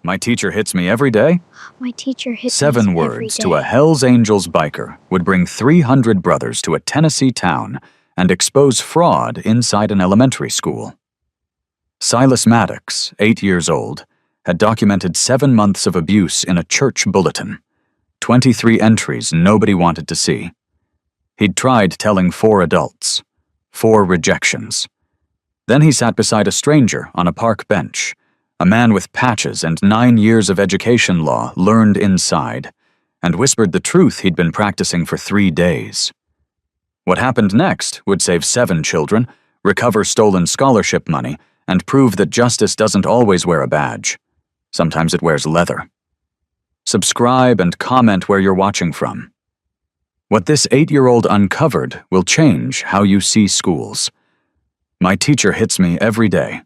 My teacher hits me every day? My teacher hits me 7 every words day. to a Hells Angels biker would bring 300 brothers to a Tennessee town and expose fraud inside an elementary school. Silas Maddox, 8 years old, had documented 7 months of abuse in a church bulletin. 23 entries nobody wanted to see. He'd tried telling 4 adults. 4 rejections. Then he sat beside a stranger on a park bench, a man with patches and 9 years of education law learned inside, and whispered the truth he'd been practicing for 3 days. What happened next would save 7 children, recover stolen scholarship money, and prove that justice doesn't always wear a badge. Sometimes it wears leather. Subscribe and comment where you're watching from. What this 8-year-old uncovered will change how you see schools. My teacher hits me every day.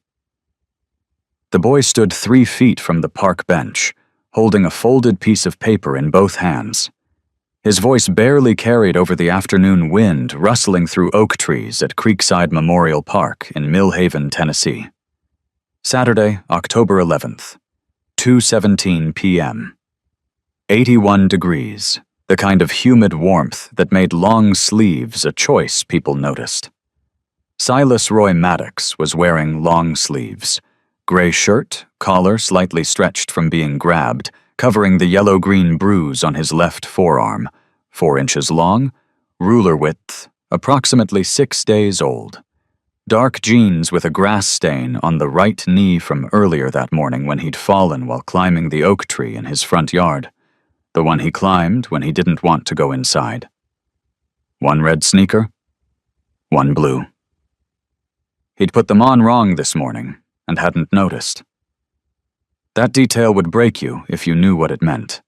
The boy stood 3 feet from the park bench, holding a folded piece of paper in both hands. His voice barely carried over the afternoon wind rustling through oak trees at Creekside Memorial Park in Mill Haven, Tennessee. Saturday, October 11th, 2:17 p.m. 81 degrees, the kind of humid warmth that made long sleeves a choice people noticed. Silas Roy Maddox was wearing long sleeves. Gray shirt, collar slightly stretched from being grabbed, covering the yellow-green bruise on his left forearm, 4 inches long, ruler width, approximately 6 days old. Dark jeans with a grass stain on the right knee from earlier that morning when he'd fallen while climbing the oak tree in his front yard, the one he climbed when he didn't want to go inside. 1 red sneaker, 1 blue. He'd put them on wrong this morning and hadn't noticed. That detail would break you if you knew what it meant.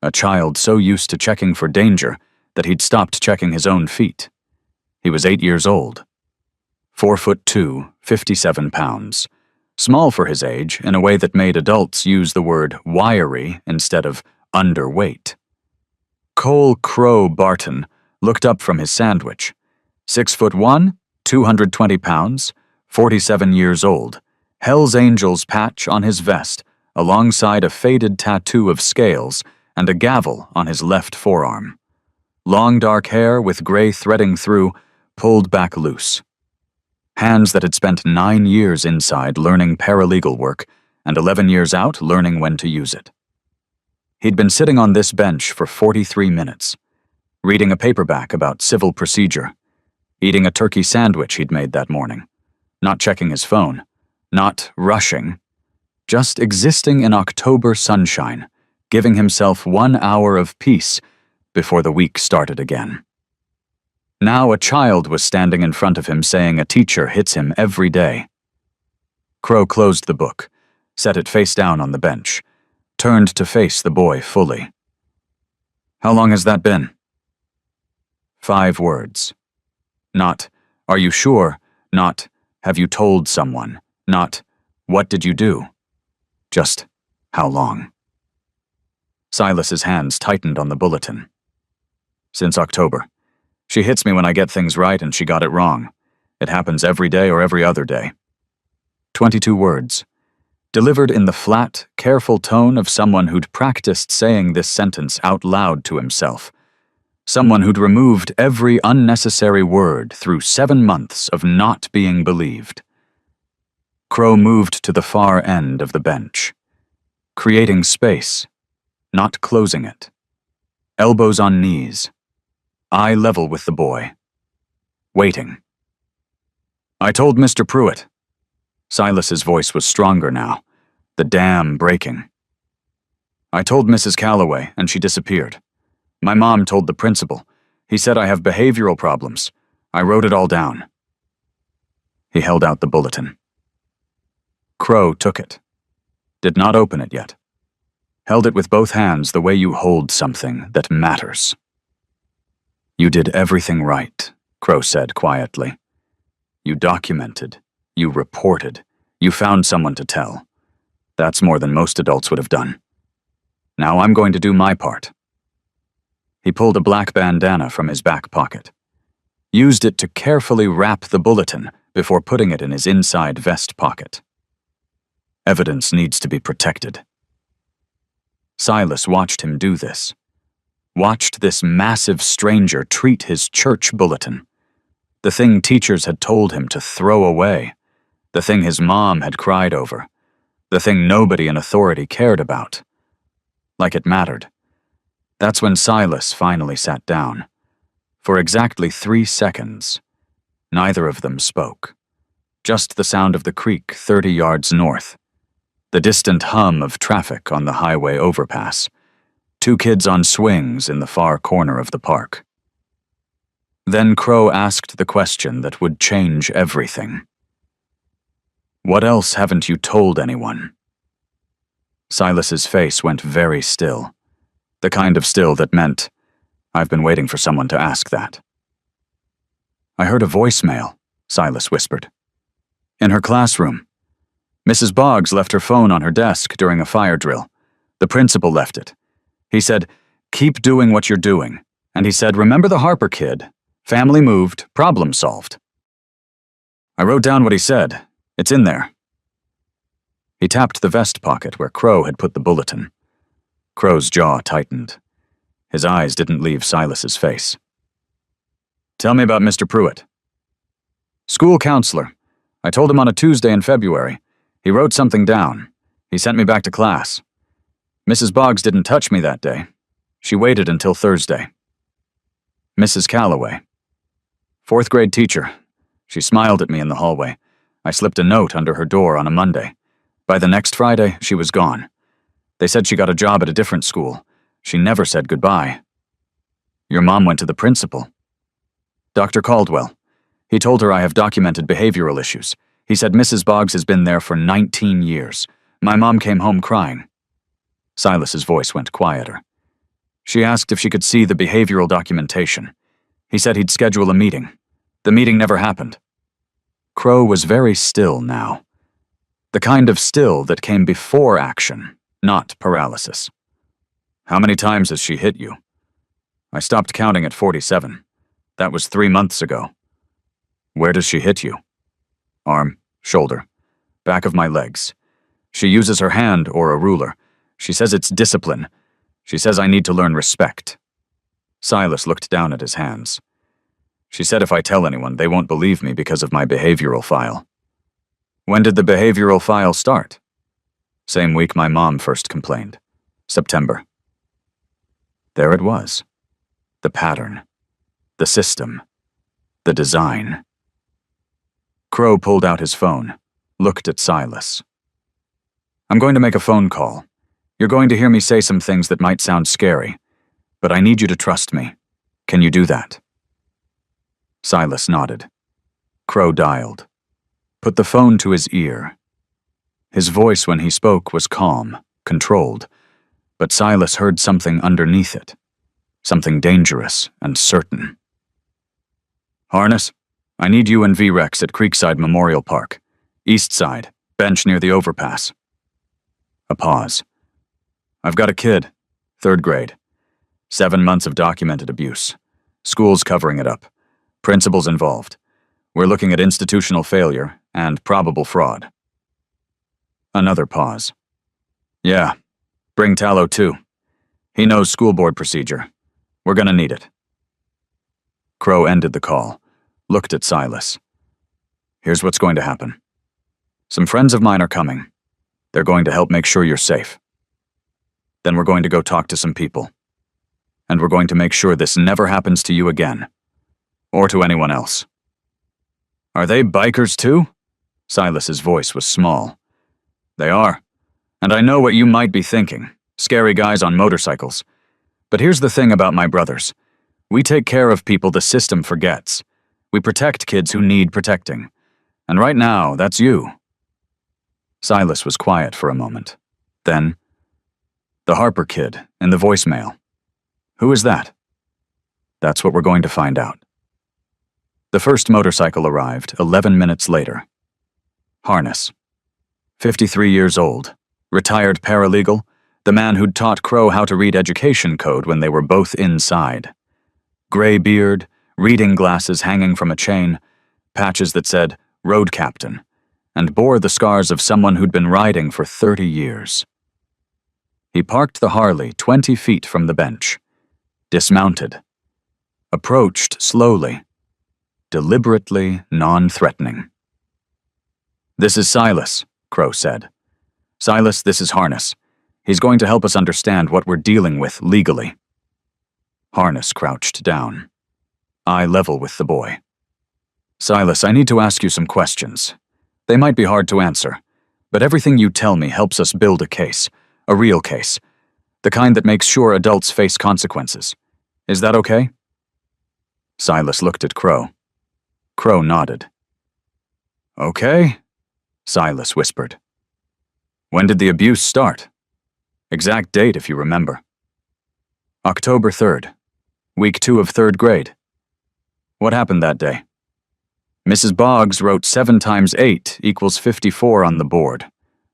A child so used to checking for danger that he'd stopped checking his own feet. He was 8 years old. 4'2", 57 pounds. Small for his age in a way that made adults use the word wiry instead of underweight. Cole Crow Barton looked up from his sandwich. 6'1", 220 pounds, 47 years old. Hells Angels patch on his vest, alongside a faded tattoo of scales and a gavel on his left forearm. Long dark hair with gray threading through, pulled back loose. Hands that had spent 9 years inside learning paralegal work and 11 years out learning when to use it. He'd been sitting on this bench for 43 minutes, reading a paperback about civil procedure, eating a turkey sandwich he'd made that morning, not checking his phone, not rushing, just existing in October sunshine, giving himself 1 hour of peace before the week started again. Now a child was standing in front of him saying a teacher hits him every day. Crow closed the book, set it face down on the bench, turned to face the boy fully. How long has that been? 5 words. Not, are you sure? Not, have you told someone? Not, what did you do? Just, how long? Silas's hands tightened on the bulletin. Since October. She hits me when I get things right and she got it wrong. It happens every day or every other day. 22 words. Delivered in the flat, careful tone of someone who'd practiced saying this sentence out loud to himself. Someone who'd removed every unnecessary word through 7 months of not being believed. Crow moved to the far end of the bench, creating space, not closing it. Elbows on knees, eye level with the boy, waiting. I told Mr. Pruitt. Silas's voice was stronger now, the dam breaking. I told Mrs. Calloway, and she disappeared. My mom told the principal. He said I have behavioral problems. I wrote it all down. He held out the bulletin. Crow took it. Did not open it yet. Held it with both hands the way you hold something that matters. You did everything right, Crow said quietly. You documented. You reported. You found someone to tell. That's more than most adults would have done. Now I'm going to do my part. He pulled a black bandana from his back pocket. Used it to carefully wrap the bulletin before putting it in his inside vest pocket. Evidence needs to be protected, Silas watched him do this. Watched this massive stranger treat his church bulletin. The thing teachers had told him to throw away. The thing his mom had cried over. The thing nobody in authority cared about. Like it mattered. That's when Silas finally sat down. For exactly 3 seconds, neither of them spoke. Just the sound of the creek 30 yards north. The distant hum of traffic on the highway overpass. 2 kids on swings in the far corner of the park. Then Crow asked the question that would change everything. "What else haven't you told anyone?" Silas's face went very still. The kind of still that meant, "I've been waiting for someone to ask that." "I heard a voicemail," Silas whispered. "In her classroom. Mrs. Boggs left her phone on her desk during a fire drill. The principal left it. He said, 'Keep doing what you're doing.' And he said, 'Remember the Harper kid? Family moved, problem solved.' I wrote down what he said. It's in there." He tapped the vest pocket where Crow had put the bulletin. Crow's jaw tightened. His eyes didn't leave Silas's face. "Tell me about Mr. Pruitt." "School counselor. I told him on a Tuesday in February. He wrote something down. He sent me back to class. Mrs. Boggs didn't touch me that day. She waited until Thursday." "Mrs. Calloway." "4th grade teacher. She smiled at me in the hallway. I slipped a note under her door on a Monday. By the next Friday, she was gone. They said she got a job at a different school. She never said goodbye." "Your mom went to the principal." "Dr. Caldwell. He told her I have documented behavioral issues. He said Mrs. Boggs has been there for 19 years. My mom came home crying." Silas's voice went quieter. "She asked if she could see the behavioral documentation. He said he'd schedule a meeting. The meeting never happened." Crow was very still now. The kind of still that came before action, not paralysis. "How many times has she hit you?" "I stopped counting at 47. That was 3 months ago." "Where does she hit you?" "Arm, shoulder, back of my legs. She uses her hand or a ruler. She says it's discipline. She says I need to learn respect." Silas looked down at his hands. "She said if I tell anyone, they won't believe me because of my behavioral file." "When did the behavioral file start?" "Same week my mom first complained. September." There it was. The pattern. The system. The design. Crow pulled out his phone, looked at Silas. "I'm going to make a phone call. You're going to hear me say some things that might sound scary, but I need you to trust me. Can you do that?" Silas nodded. Crow dialed. Put the phone to his ear. His voice when he spoke was calm, controlled, but Silas heard something underneath it. Something dangerous and certain. "Harness, I need you and V-Rex at Creekside Memorial Park. East side, bench near the overpass." A pause. "I've got a kid, 3rd grade. 7 months of documented abuse. School's covering it up. Principal's involved. We're looking at institutional failure and probable fraud." Another pause. "Yeah, bring Tallow too. He knows school board procedure. We're gonna need it." Crow ended the call, looked at Silas. "Here's what's going to happen. Some friends of mine are coming. They're going to help make sure you're safe. Then we're going to go talk to some people. And we're going to make sure this never happens to you again. Or to anyone else." "Are they bikers too?" Silas's voice was small. "They are. And I know what you might be thinking. Scary guys on motorcycles. But here's the thing about my brothers. We take care of people the system forgets. We protect kids who need protecting. And right now, that's you." Silas was quiet for a moment. Then, "The Harper kid in the voicemail. Who is that?" "That's what we're going to find out." The first motorcycle arrived 11 minutes later. Harness. 53 years old, retired paralegal, the man who'd taught Crow how to read education code when they were both inside. Gray beard, reading glasses hanging from a chain, patches that said, "Road Captain," and bore the scars of someone who'd been riding for 30 years. He parked the Harley 20 feet from the bench, dismounted, approached slowly, deliberately non-threatening. "This is Silas," Crow said. "Silas, this is Harness. He's going to help us understand what we're dealing with legally." Harness crouched down, eye level with the boy. "Silas, I need to ask you some questions. They might be hard to answer, but everything you tell me helps us build a case, a real case, the kind that makes sure adults face consequences. Is that okay?" Silas looked at Crow. Crow nodded. "Okay," Silas whispered. "When did the abuse start? Exact date, if you remember." "October 3rd, week 2 of 3rd grade. What happened that day?" "Mrs. Boggs wrote 7 times 8 equals 54 on the board.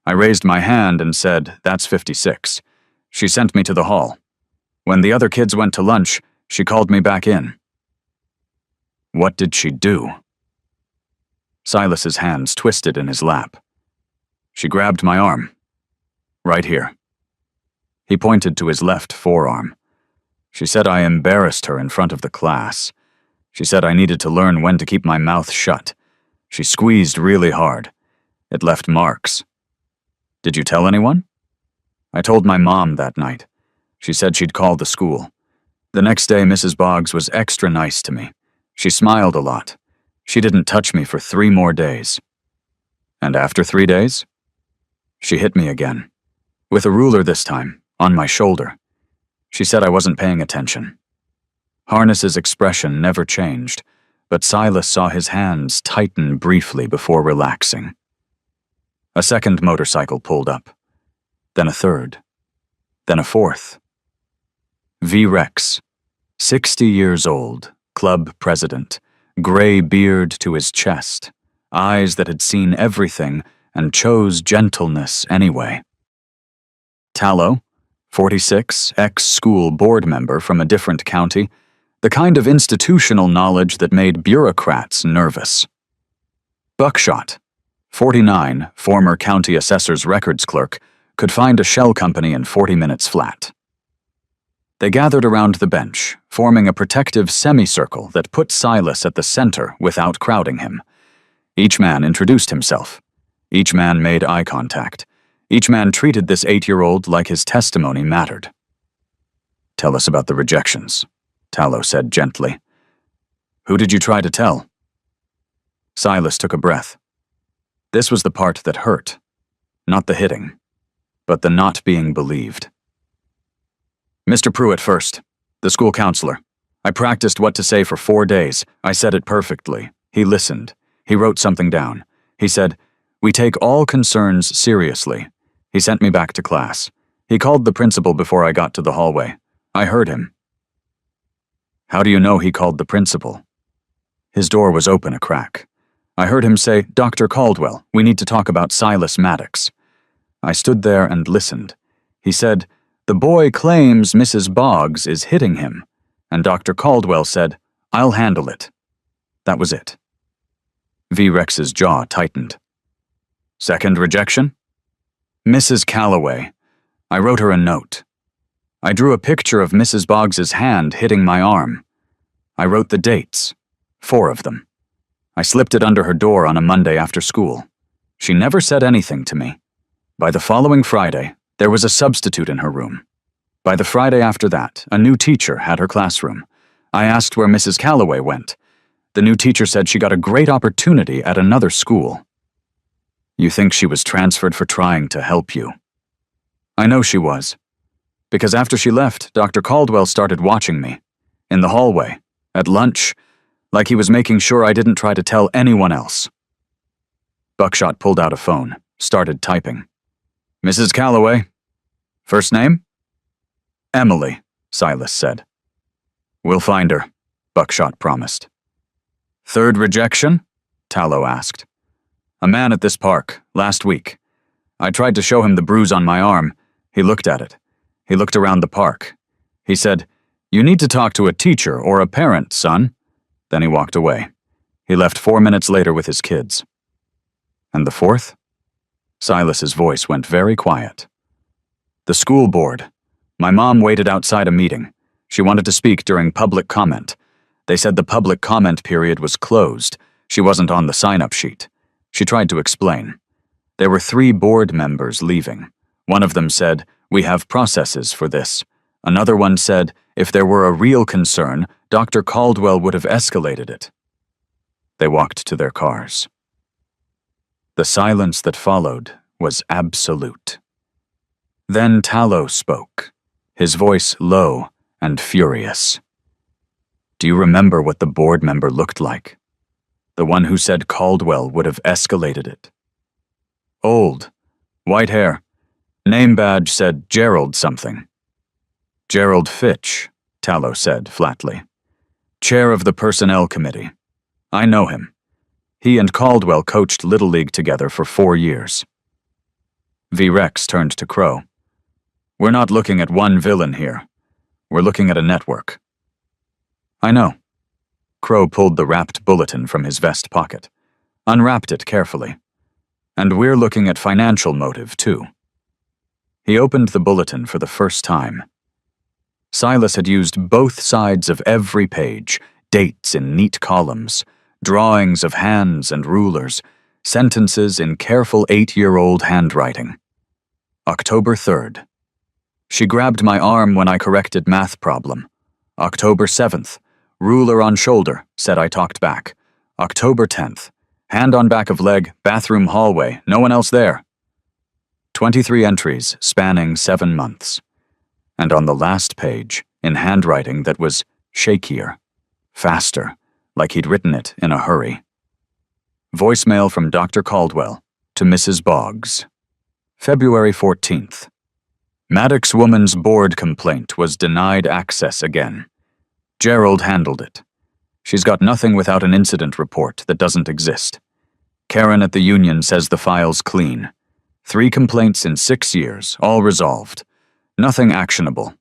I raised my hand and said, 'That's 56. She sent me to the hall. When the other kids went to lunch, she called me back in." "What did she do?" Silas's hands twisted in his lap. "She grabbed my arm. Right here." He pointed to his left forearm. "She said I embarrassed her in front of the class. She said I needed to learn when to keep my mouth shut. She squeezed really hard. It left marks." "Did you tell anyone?" "I told my mom that night. She said she'd call the school. The next day, Mrs. Boggs was extra nice to me. She smiled a lot. She didn't touch me for 3 more days." "And after 3 days?" "She hit me again. With a ruler this time, on my shoulder. She said I wasn't paying attention." Harness's expression never changed, but Silas saw his hands tighten briefly before relaxing. A second motorcycle pulled up. Then a third. Then a fourth. V-Rex, 60 years old, club president, gray beard to his chest, eyes that had seen everything and chose gentleness anyway. Tallow, 46, ex-school board member from a different county, the kind of institutional knowledge that made bureaucrats nervous. Buckshot, 49, former county assessor's records clerk, could find a shell company in 40 minutes flat. They gathered around the bench, forming a protective semicircle that put Silas at the center without crowding him. Each man introduced himself. Each man made eye contact. Each man treated this 8-year-old like his testimony mattered. "Tell us about the rejections," Tallow said gently. "Who did you try to tell?" Silas took a breath. This was the part that hurt. Not the hitting, but the not being believed. "Mr. Pruitt first, the school counselor. I practiced what to say for 4 days. I said it perfectly. He listened. He wrote something down. He said, 'We take all concerns seriously.' He sent me back to class. He called the principal before I got to the hallway. I heard him." "How do you know he called the principal?" "His door was open a crack. I heard him say, 'Dr. Caldwell, we need to talk about Silas Maddox.' I stood there and listened. He said, 'The boy claims Mrs. Boggs is hitting him,' and Dr. Caldwell said, 'I'll handle it.' That was it." V-Rex's jaw tightened. "Second rejection?" "Mrs. Calloway. I wrote her a note. I drew a picture of Mrs. Boggs's hand hitting my arm. I wrote the dates, 4 of them. I slipped it under her door on a Monday after school. She never said anything to me. By the following Friday, there was a substitute in her room. By the Friday after that, a new teacher had her classroom. I asked where Mrs. Calloway went. The new teacher said she got a great opportunity at another school." "You think she was transferred for trying to help you?" "I know she was. Because after she left, Dr. Caldwell started watching me. In the hallway, at lunch, like he was making sure I didn't try to tell anyone else." Buckshot pulled out a phone, started typing. "Mrs. Calloway. First name?" "Emily," Silas said. "We'll find her," Buckshot promised. "Third rejection?" Tallow asked. "A man at this park, last week. I tried to show him the bruise on my arm. He looked at it. He looked around the park. He said, 'You need to talk to a teacher or a parent, son.' Then he walked away. He left 4 minutes later with his kids." "And the fourth?" Silas's voice went very quiet. The school board. My mom waited outside a meeting. She wanted to speak during public comment. They said the public comment period was closed. She wasn't on the sign-up sheet. She tried to explain. There were 3 board members leaving. One of them said, "We have processes for this." Another one said, if there were a real concern, Dr. Caldwell would have escalated it. They walked to their cars. The silence that followed was absolute. Then Tallow spoke, his voice low and furious. Do you remember what the board member looked like? The one who said Caldwell would have escalated it. Old, white hair. Name badge said Gerald something. Gerald Fitch, Tallow said flatly. Chair of the Personnel Committee. I know him. He and Caldwell coached Little League together for 4 years. V-Rex turned to Crow. We're not looking at one villain here. We're looking at a network. I know. Crow pulled the wrapped bulletin from his vest pocket, unwrapped it carefully. And we're looking at financial motive, too. He opened the bulletin for the first time. Silas had used both sides of every page, dates in neat columns, drawings of hands and rulers, sentences in careful 8-year-old handwriting. October 3rd. She grabbed my arm when I corrected math problem. October 7th. Ruler on shoulder, said I talked back. October 10th. Hand on back of leg, bathroom hallway, no one else there. 23 entries spanning 7 months. And on the last page, in handwriting that was shakier, faster, like he'd written it in a hurry. Voicemail from Dr. Caldwell to Mrs. Boggs. February 14th. Maddox woman's board complaint was denied access again. Gerald handled it. She's got nothing without an incident report that doesn't exist. Karen at the union says the file's clean. 3 complaints in 6 years, all resolved. Nothing actionable.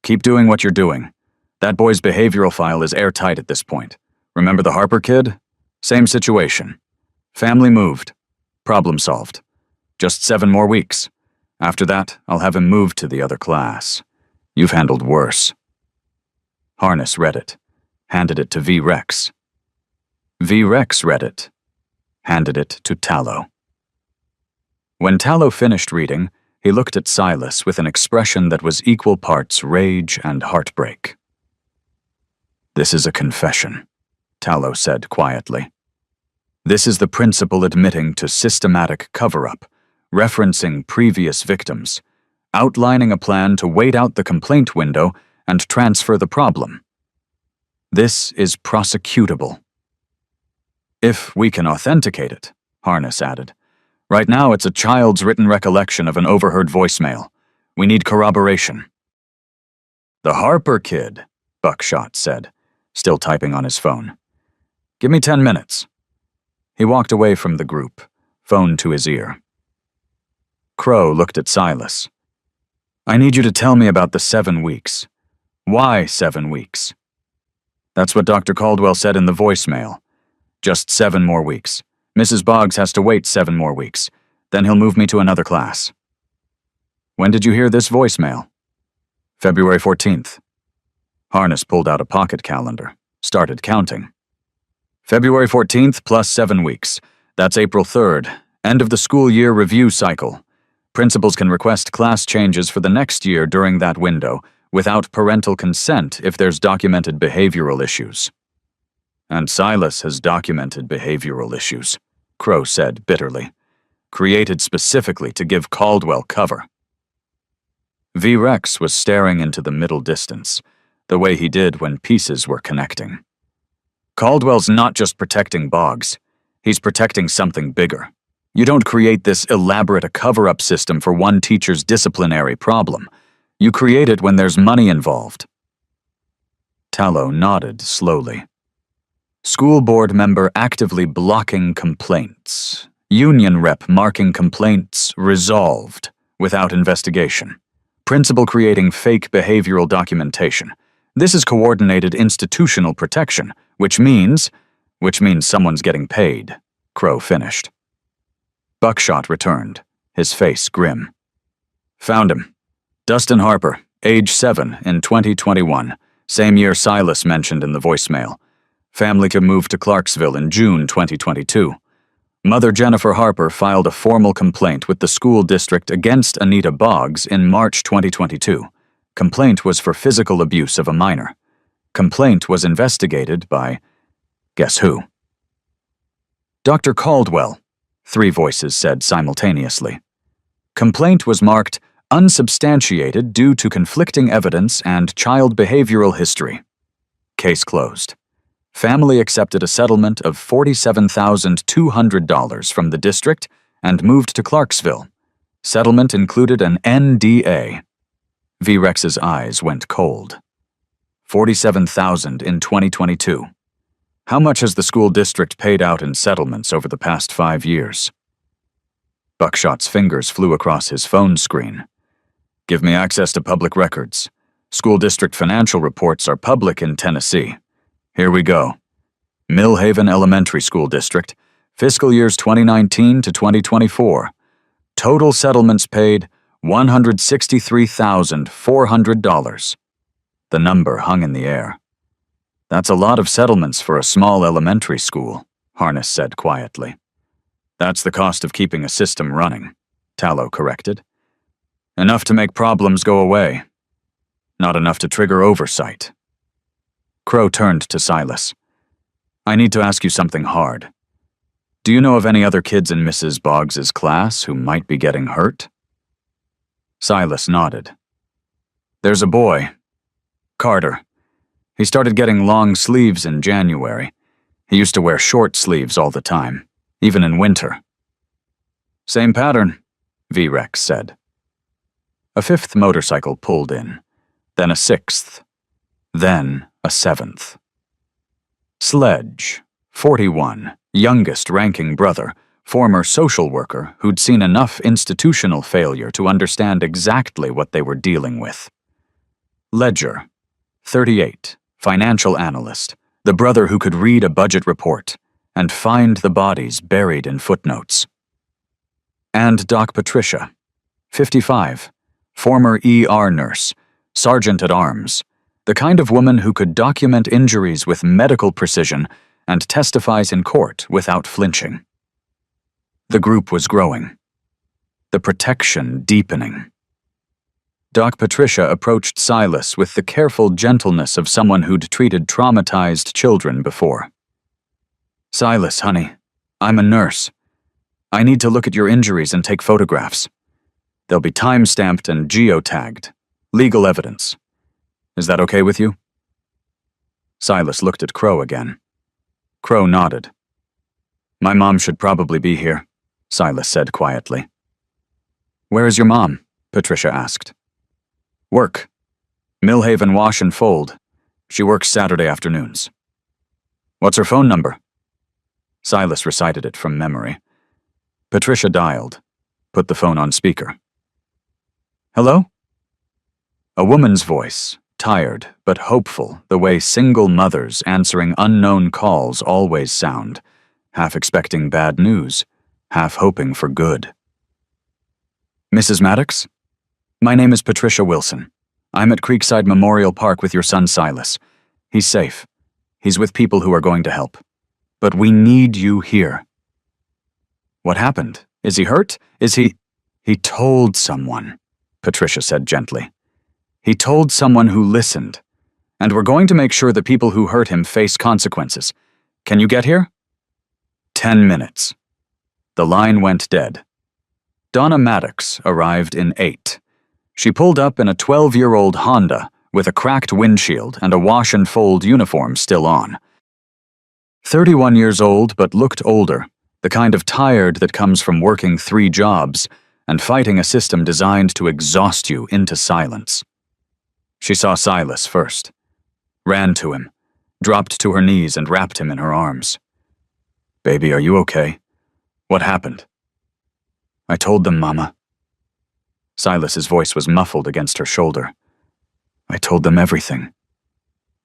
Keep doing what you're doing. That boy's behavioral file is airtight at this point. Remember the Harper kid? Same situation. Family moved. Problem solved. Just 7 more weeks. After that, I'll have him moved to the other class. You've handled worse. Harness read it, handed it to V-Rex. V-Rex read it, handed it to Tallow. When Tallow finished reading, he looked at Silas with an expression that was equal parts rage and heartbreak. This is a confession, Tallow said quietly. This is the principal admitting to systematic cover-up, referencing previous victims, outlining a plan to wait out the complaint window and transfer the problem. This is prosecutable. If we can authenticate it, Harness added. Right now it's a child's written recollection of an overheard voicemail. We need corroboration. The Harper kid, Buckshot said, still typing on his phone. Give me 10 minutes. He walked away from the group, phone to his ear. Crow looked at Silas. I need you to tell me about the 7 weeks. Why 7 weeks? That's what Dr. Caldwell said in the voicemail. Just 7 more weeks. Mrs. Boggs has to wait 7 more weeks. Then he'll move me to another class. When did you hear this voicemail? February 14th. Harness pulled out a pocket calendar, started counting. February 14th plus 7 weeks. That's April 3rd, end of the school year review cycle. Principals can request class changes for the next year during that window, without parental consent if there's documented behavioral issues. And Silas has documented behavioral issues, Crow said bitterly, created specifically to give Caldwell cover. V-Rex was staring into the middle distance, the way he did when pieces were connecting. Caldwell's not just protecting Boggs, he's protecting something bigger. You don't create this elaborate a cover-up system for one teacher's disciplinary problem. You create it when there's money involved. Tallow nodded slowly. School board member actively blocking complaints. Union rep marking complaints resolved without investigation. Principal creating fake behavioral documentation. This is coordinated institutional protection, which means someone's getting paid, Crow finished. Buckshot returned, his face grim. Found him. Dustin Harper, age 7, in 2021, same year Silas mentioned in the voicemail. Family to move to Clarksville in June 2022. Mother Jennifer Harper filed a formal complaint with the school district against Anita Boggs in March 2022. Complaint was for physical abuse of a minor. Complaint was investigated by, guess who? Dr. Caldwell, 3 voices said simultaneously. Complaint was marked unsubstantiated due to conflicting evidence and child behavioral history. Case closed. Family accepted a settlement of $47,200 from the district and moved to Clarksville. Settlement included an NDA. V-Rex's eyes went cold. $47,000 in 2022. How much has the school district paid out in settlements over the past 5 years? Buckshot's fingers flew across his phone screen. Give me access to public records. School district financial reports are public in Tennessee. Here we go. Millhaven Elementary School District, fiscal years 2019 to 2024. Total settlements paid $163,400. The number hung in the air. That's a lot of settlements for a small elementary school, Harness said quietly. That's the cost of keeping a system running, Tallow corrected. Enough to make problems go away. Not enough to trigger oversight. Crow turned to Silas. I need to ask you something hard. Do you know of any other kids in Mrs. Boggs's class who might be getting hurt? Silas nodded. There's a boy. Carter. He started getting long sleeves in January. He used to wear short sleeves all the time, even in winter. Same pattern, V-Rex said. A 5th motorcycle pulled in, then a 6th, then a 7th. Sledge, 41, youngest ranking brother, former social worker who'd seen enough institutional failure to understand exactly what they were dealing with. Ledger, 38, financial analyst, the brother who could read a budget report and find the bodies buried in footnotes. And Doc Patricia, 55, former ER nurse, sergeant at arms, the kind of woman who could document injuries with medical precision and testifies in court without flinching. The group was growing. The protection deepening. Doc Patricia approached Silas with the careful gentleness of someone who'd treated traumatized children before. Silas, honey, I'm a nurse. I need to look at your injuries and take photographs. They'll be time-stamped and geotagged. Legal evidence. Is that okay with you? Silas looked at Crow again. Crow nodded. My mom should probably be here, Silas said quietly. Where is your mom? Patricia asked. Work. Millhaven Wash and Fold. She works Saturday afternoons. What's her phone number? Silas recited it from memory. Patricia dialed, put the phone on speaker. Hello? A woman's voice, tired but hopeful the way single mothers answering unknown calls always sound, half expecting bad news, half hoping for good. Mrs. Maddox? My name is Patricia Wilson. I'm at Creekside Memorial Park with your son Silas. He's safe. He's with people who are going to help. But we need you here. What happened? Is he hurt? He told someone, Patricia said gently. He told someone who listened. And we're going to make sure the people who hurt him face consequences. Can you get here? 10 minutes. The line went dead. Donna Maddox arrived in 8. She pulled up in a 12-year-old Honda with a cracked windshield and a wash and fold uniform still on. 31 years old but looked older, the kind of tired that comes from working 3 jobs and fighting a system designed to exhaust you into silence. She saw Silas first, ran to him, dropped to her knees and wrapped him in her arms. Baby, are you okay? What happened? I told them, Mama. Silas's voice was muffled against her shoulder. I told them everything.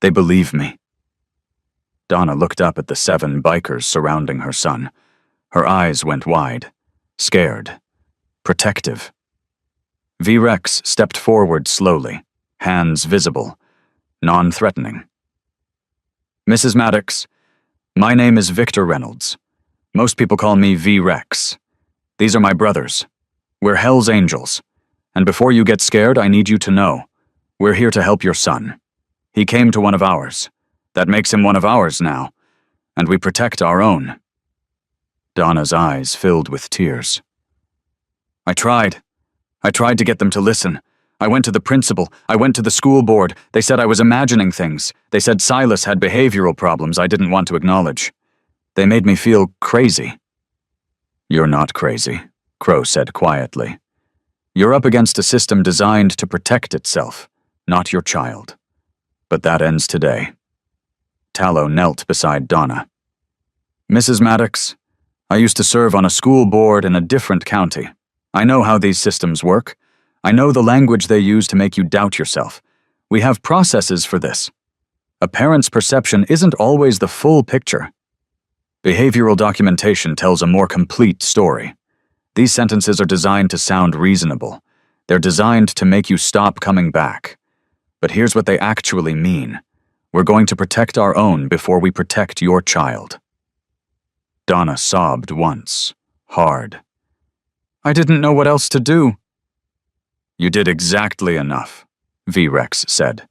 They believe me. Donna looked up at the 7 bikers surrounding her son. Her eyes went wide, scared, protective. V-Rex stepped forward slowly, hands visible, non-threatening. Mrs. Maddox, my name is Victor Reynolds. Most people call me V-Rex. These are my brothers. We're Hell's Angels. And before you get scared, I need you to know, we're here to help your son. He came to one of ours. That makes him one of ours now. And we protect our own. Donna's eyes filled with tears. I tried to get them to listen. I went to the principal. I went to the school board. They said I was imagining things. They said Silas had behavioral problems I didn't want to acknowledge. They made me feel crazy. You're not crazy, Crow said quietly. You're up against a system designed to protect itself, not your child. But that ends today. Tallow knelt beside Donna. Mrs. Maddox, I used to serve on a school board in a different county. I know how these systems work. I know the language they use to make you doubt yourself. We have processes for this. A parent's perception isn't always the full picture. Behavioral documentation tells a more complete story. These sentences are designed to sound reasonable. They're designed to make you stop coming back. But here's what they actually mean. We're going to protect our own before we protect your child. Donna sobbed once, hard. I didn't know what else to do. You did exactly enough, V-Rex said.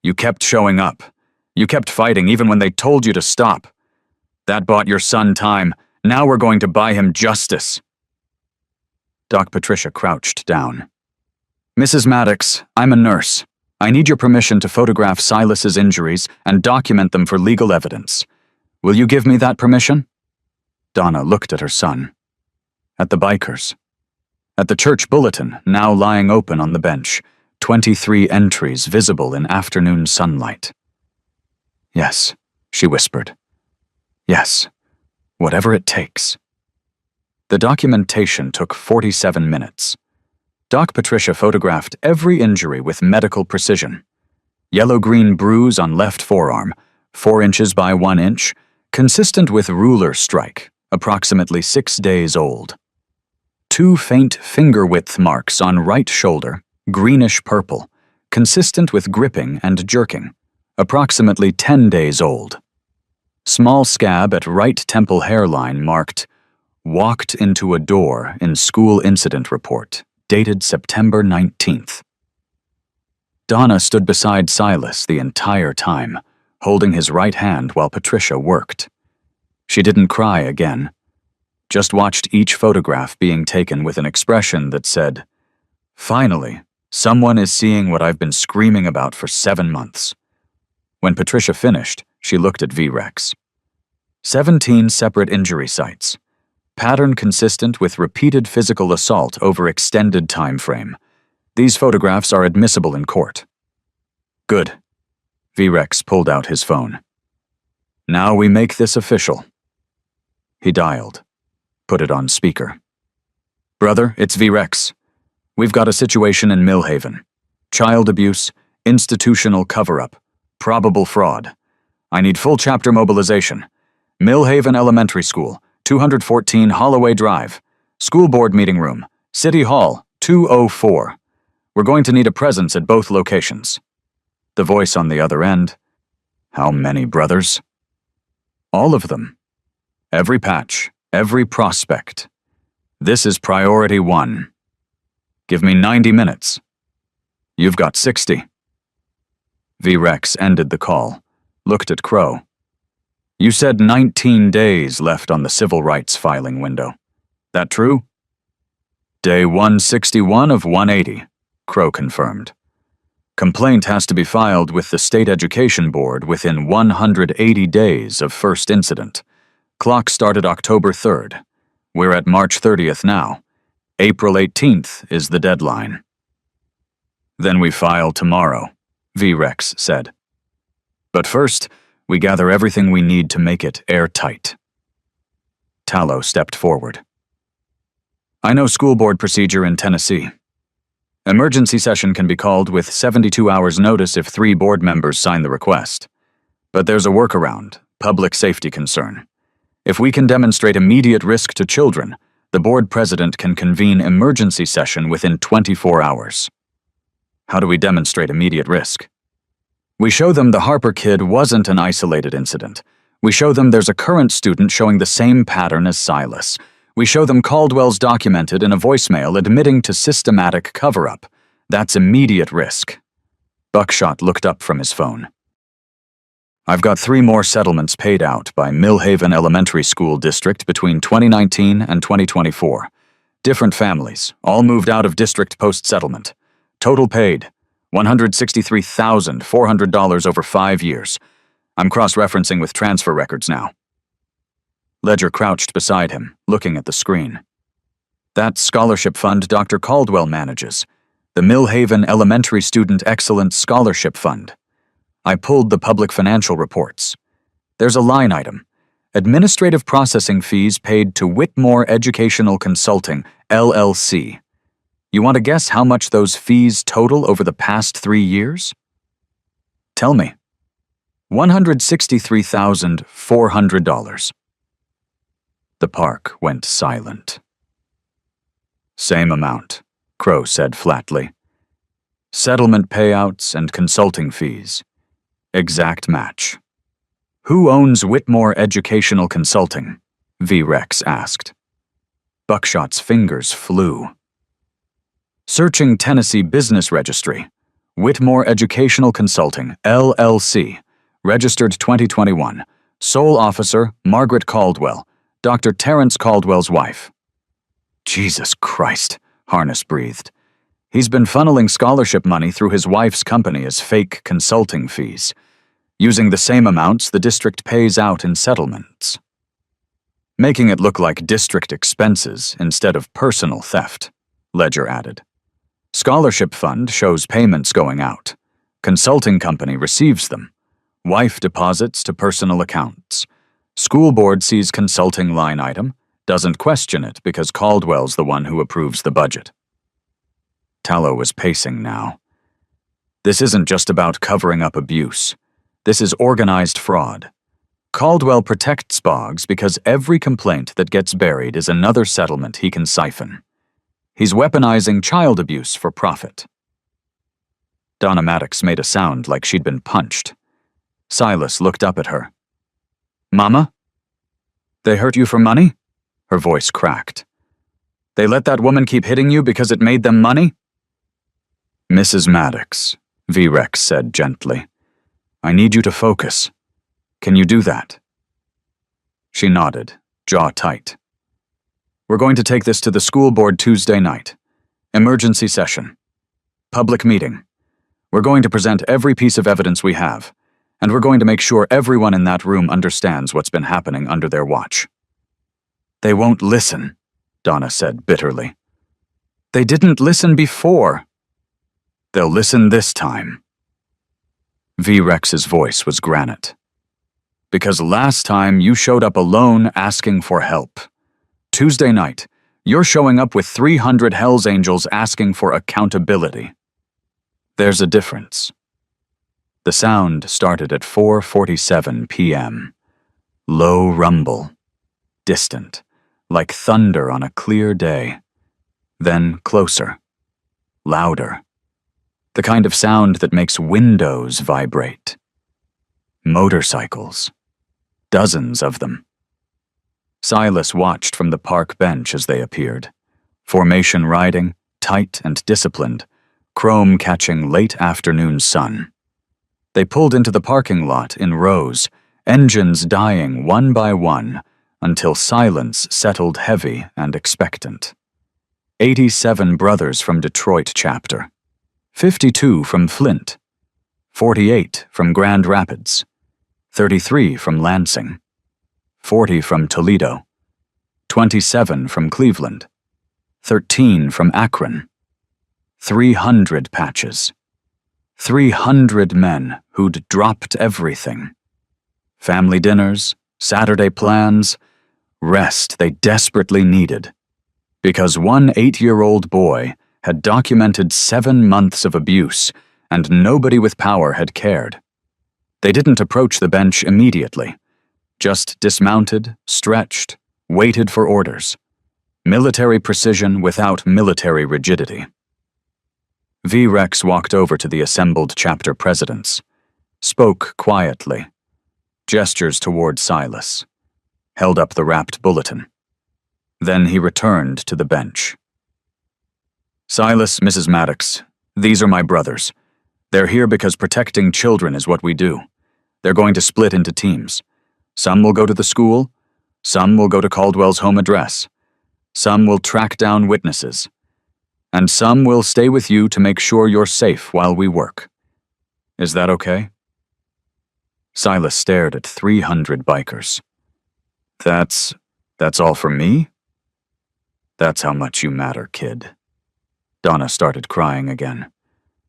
You kept showing up. You kept fighting even when they told you to stop. That bought your son time. Now we're going to buy him justice. Doc Patricia crouched down. Mrs. Maddox, I'm a nurse. I need your permission to photograph Silas's injuries and document them for legal evidence. Will you give me that permission? Donna looked at her son. At the bikers. At the church bulletin, now lying open on the bench, 23 entries visible in afternoon sunlight. Yes, she whispered. Yes, whatever it takes. The documentation took 47 minutes. Doc Patricia photographed every injury with medical precision. Yellow-green bruise on left forearm, 4 inches by 1 inch, consistent with ruler strike, approximately 6 days old. 2 faint finger-width marks on right shoulder, greenish-purple, consistent with gripping and jerking, approximately 10 days old. Small scab at right temple hairline marked, walked into a door in school incident report, dated September 19th. Donna stood beside Silas the entire time, holding his right hand while Patricia worked. She didn't cry again. Just watched each photograph being taken with an expression that said, finally, someone is seeing what I've been screaming about for 7 months. When Patricia finished, she looked at V-Rex. 17 separate injury sites. Pattern consistent with repeated physical assault over extended time frame. These photographs are admissible in court. Good. V-Rex pulled out his phone. Now we make this official. He dialed. Put it on speaker. Brother, it's V-Rex. We've got a situation in Millhaven. Child abuse, institutional cover-up, probable fraud. I need full chapter mobilization. Millhaven Elementary School, 214 Holloway Drive. School board meeting room, City Hall, 204. We're going to need a presence at both locations. The voice on the other end. How many brothers? All of them. Every patch. Every prospect. This is priority 1. Give me 90 minutes. You've got 60. V-Rex ended the call, looked at Crow. You said 19 days left on the civil rights filing window. That true? Day 161 of 180, Crow confirmed. Complaint has to be filed with the State Education Board within 180 days of first incident. Clock started October 3rd. We're at March 30th now. April 18th is the deadline. Then we file tomorrow, V-Rex said. But first, we gather everything we need to make it airtight. Tallow stepped forward. I know school board procedure in Tennessee. Emergency session can be called with 72 hours notice if 3 board members sign the request. But there's a workaround, public safety concern. If we can demonstrate immediate risk to children, The board president can convene emergency session within 24 hours. How do we demonstrate immediate risk? We show them the Harper kid wasn't an isolated incident. We show them there's a current student showing the same pattern as Silas. We show them Caldwell's documented in a voicemail admitting to systematic cover-up. That's immediate risk. Buckshot looked up from his phone. I've got 3 more settlements paid out by Millhaven Elementary School District between 2019 and 2024. Different families, all moved out of district post-settlement. Total paid, $163,400 over 5 years. I'm cross-referencing with transfer records now. Ledger crouched beside him, looking at the screen. That's scholarship fund Dr. Caldwell manages, the Millhaven Elementary Student Excellence Scholarship Fund. I pulled the public financial reports. There's a line item, administrative processing fees paid to Whitmore Educational Consulting, LLC. You want to guess how much those fees total over the past 3 years? Tell me. $163,400. The park went silent. Same amount, Crow said flatly. Settlement payouts and consulting fees. Exact match. Who owns Whitmore Educational Consulting? V-Rex asked. Buckshot's fingers flew. Searching Tennessee Business Registry. Whitmore Educational Consulting, LLC. Registered 2021. Sole officer, Margaret Caldwell. Dr. Terrence Caldwell's wife. Jesus Christ, Harness breathed. He's been funneling scholarship money through his wife's company as fake consulting fees, using the same amounts the district pays out in settlements. Making it look like district expenses instead of personal theft, Ledger added. Scholarship fund shows payments going out. Consulting company receives them. Wife deposits to personal accounts. School board sees consulting line item, doesn't question it because Caldwell's the one who approves the budget. Tallow was pacing now. This isn't just about covering up abuse. This is organized fraud. Caldwell protects Boggs because every complaint that gets buried is another settlement he can siphon. He's weaponizing child abuse for profit. Donna Maddox made a sound like she'd been punched. Silas looked up at her. Mama? They hurt you for money? Her voice cracked. They let that woman keep hitting you because it made them money? Mrs. Maddox, V-Rex said gently. I need you to focus. Can you do that? She nodded, jaw tight. We're going to take this to the school board Tuesday night. Emergency session. Public meeting. We're going to present every piece of evidence we have, and we're going to make sure everyone in that room understands what's been happening under their watch. They won't listen, Donna said bitterly. They didn't listen before. They'll listen this time. V-Rex's voice was granite. Because last time you showed up alone asking for help. Tuesday night, you're showing up with 300 Hells Angels asking for accountability. There's a difference. The sound started at 4:47 p.m. Low rumble. Distant, like thunder on a clear day. Then closer. Louder. The kind of sound that makes windows vibrate. Motorcycles. Dozens of them. Silas watched from the park bench as they appeared. Formation riding, tight and disciplined, chrome catching late afternoon sun. They pulled into the parking lot in rows, engines dying one by one, until silence settled heavy and expectant. 87 brothers from Detroit chapter. 52 from Flint, 48 from Grand Rapids, 33 from Lansing, 40 from Toledo, 27 from Cleveland, 13 from Akron, 300 patches, 300 men who'd dropped everything. Family dinners, Saturday plans, rest they desperately needed, because one 8-year-old boy had documented 7 months of abuse, and nobody with power had cared. They didn't approach the bench immediately, just dismounted, stretched, waited for orders. Military precision without military rigidity. V-Rex walked over to the assembled chapter presidents, spoke quietly, gestures toward Silas, held up the wrapped bulletin. Then he returned to the bench. Silas, Mrs. Maddox, these are my brothers. They're here because protecting children is what we do. They're going to split into teams. Some will go to the school, some will go to Caldwell's home address, some will track down witnesses, and some will stay with you to make sure you're safe while we work. Is that okay? Silas stared at 300 bikers. That's all for me? That's how much you matter, kid. Donna started crying again.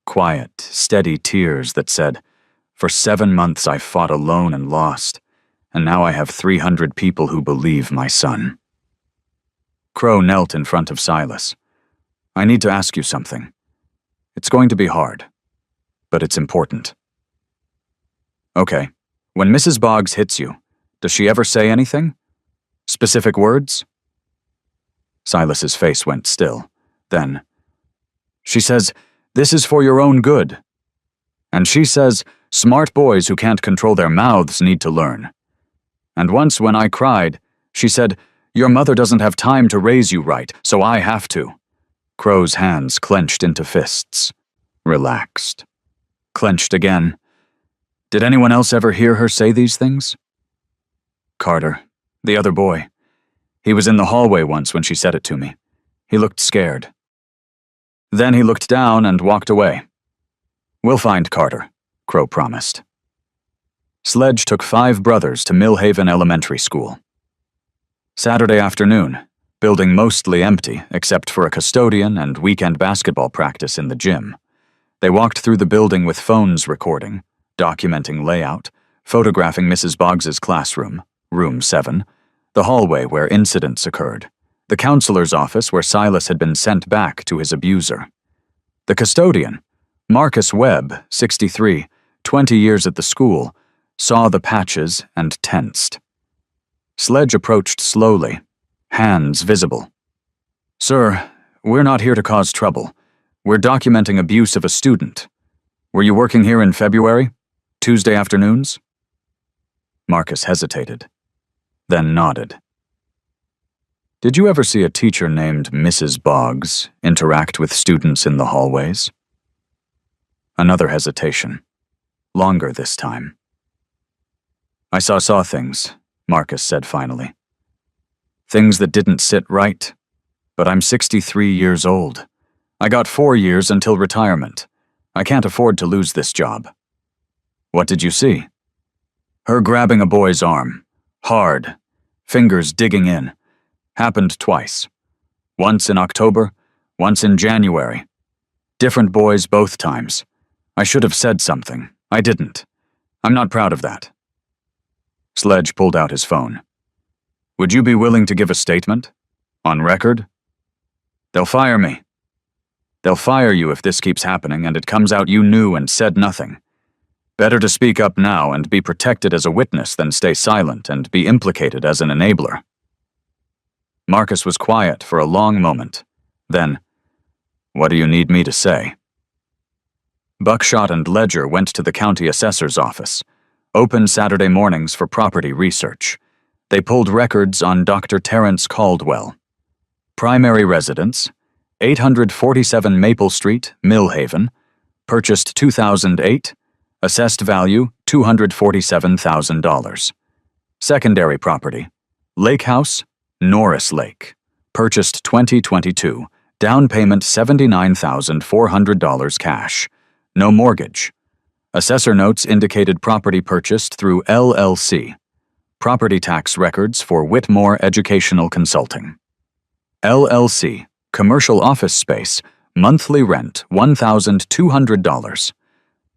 Quiet, steady tears that said, "For 7 months I fought alone and lost, and now I have 300 people who believe my son." Crow knelt in front of Silas. "I need to ask you something. It's going to be hard, but it's important." "Okay, when Mrs. Boggs hits you, does she ever say anything? Specific words?" Silas's face went still. Then, "She says, 'This is for your own good.' And she says, 'Smart boys who can't control their mouths need to learn.' And once when I cried, she said, 'Your mother doesn't have time to raise you right, so I have to.'" Crow's hands clenched into fists. Relaxed. Clenched again. "Did anyone else ever hear her say these things?" "Carter, the other boy. He was in the hallway once when she said it to me. He looked scared. Then he looked down and walked away." "We'll find Carter," Crow promised. Sledge took 5 brothers to Millhaven Elementary School. Saturday afternoon, building mostly empty except for a custodian and weekend basketball practice in the gym. They walked through the building with phones recording, documenting layout, photographing Mrs. Boggs's classroom, room 7, the hallway where incidents occurred, the counselor's office where Silas had been sent back to his abuser. The custodian, Marcus Webb, 63, 20 years at the school, saw the patches and tensed. Sledge approached slowly, hands visible. "Sir, we're not here to cause trouble. We're documenting abuse of a student. Were you working here in February? Tuesday afternoons?" Marcus hesitated, then nodded. "Did you ever see a teacher named Mrs. Boggs interact with students in the hallways?" Another hesitation, longer this time. "I saw things," Marcus said finally. "Things that didn't sit right, but I'm 63 years old. I got 4 years until retirement. I can't afford to lose this job." "What did you see?" "Her grabbing a boy's arm, hard, fingers digging in. Happened twice. Once in October, once in January. Different boys both times. I should have said something. I didn't. I'm not proud of that." Sledge pulled out his phone. "Would you be willing to give a statement? On record?" "They'll fire me." "They'll fire you if this keeps happening and it comes out you knew and said nothing. Better to speak up now and be protected as a witness than stay silent and be implicated as an enabler." Marcus was quiet for a long moment. Then, "What do you need me to say?" Buckshot and Ledger went to the county assessor's office, open Saturday mornings for property research. They pulled records on Dr. Terrence Caldwell. Primary residence, 847 Maple Street, Millhaven, purchased 2008, assessed value $247,000. Secondary property, Lake House, Norris Lake, purchased 2022, down payment $79,400 cash, no mortgage. Assessor notes indicated property purchased through LLC. Property tax records for Whitmore Educational Consulting. LLC, commercial office space, monthly rent $1,200.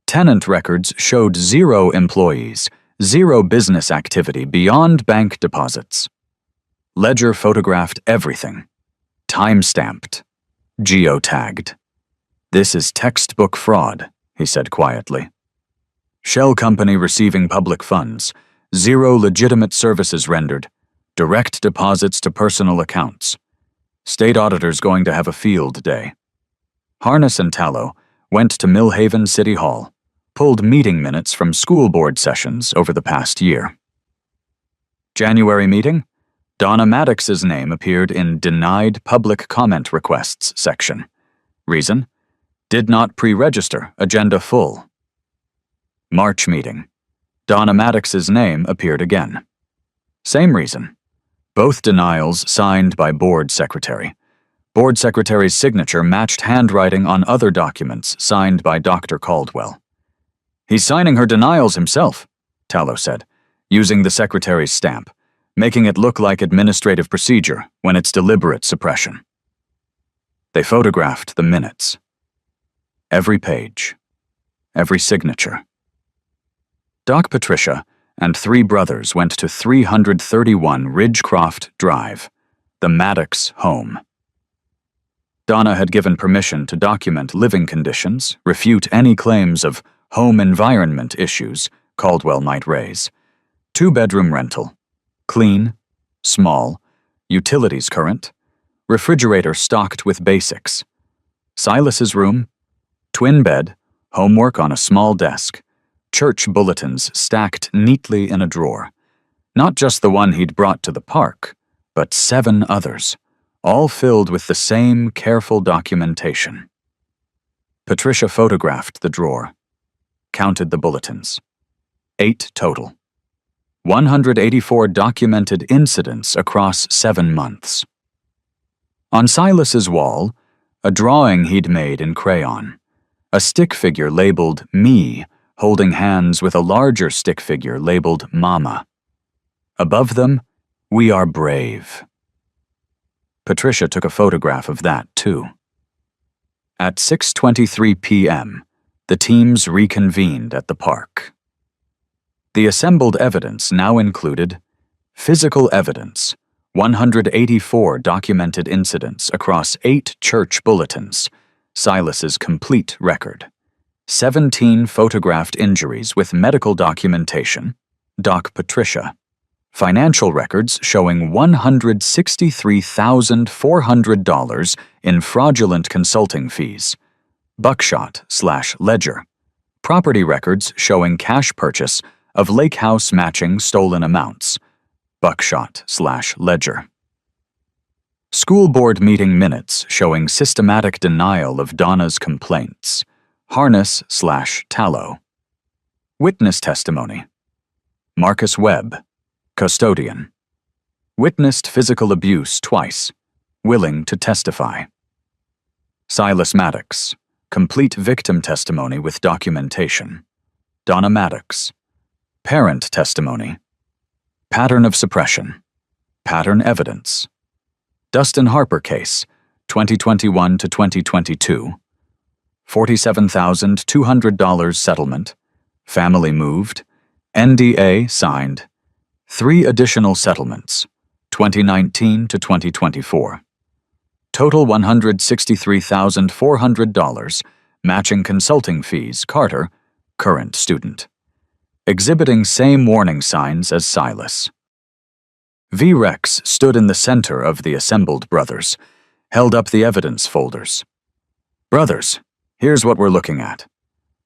Tenant records showed 0 employees, 0 business activity beyond bank deposits. Ledger photographed everything. Time-stamped. Geotagged. "This is textbook fraud," he said quietly. "Shell company receiving public funds, 0 legitimate services rendered, direct deposits to personal accounts. State auditor's going to have a field day. Harness and Tallow went to Millhaven City Hall, pulled meeting minutes from school board sessions over the past year. January meeting, Donna Maddox's name appeared in Denied Public Comment Requests section. Reason? Did not pre-register, agenda full. March meeting, Donna Maddox's name appeared again. Same reason. Both denials signed by board secretary. Board secretary's signature matched handwriting on other documents signed by Dr. Caldwell. He's signing her denials himself, Tallow said, using the secretary's stamp, making it look like administrative procedure when it's deliberate suppression. They photographed the minutes. Every page. Every signature. Doc Patricia and 3 brothers went to 331 Ridgecroft Drive, the Maddox home. Donna had given permission to document living conditions, refute any claims of home environment issues Caldwell might raise. 2-bedroom rental. Clean, small, utilities current, refrigerator stocked with basics. Silas's room, twin bed, homework on a small desk, church bulletins stacked neatly in a drawer. Not just the one he'd brought to the park, but 7 others, all filled with the same careful documentation. Patricia photographed the drawer, counted the bulletins. 8 total. 184 documented incidents across 7 months. On Silas's wall, a drawing he'd made in crayon, a stick figure labeled Me, holding hands with a larger stick figure labeled Mama. Above them, We Are Brave. Patricia took a photograph of that, too. At 6:23 p.m., the teams reconvened at the park. The assembled evidence now included physical evidence, 184 documented incidents across 8 church bulletins, Silas's complete record, 17 photographed injuries with medical documentation, Doc Patricia, financial records showing $163,400 in fraudulent consulting fees, buckshot/ledger, property records showing cash purchase of lake house matching stolen amounts, buckshot/ledger. School board meeting minutes showing systematic denial of Donna's complaints, Harness/Tallow. Witness testimony. Marcus Webb, custodian. Witnessed physical abuse twice, willing to testify. Silas Maddox, complete victim testimony with documentation. Donna Maddox. Parent testimony. Pattern of suppression. Pattern evidence. Dustin Harper case, 2021 to 2022. $47,200 settlement. Family moved. NDA signed. 3 additional settlements, 2019 to 2024. Total $163,400, matching consulting fees, Carter, current student. Exhibiting same warning signs as Silas. V-Rex stood in the center of the assembled brothers, held up the evidence folders. Brothers, here's what we're looking at.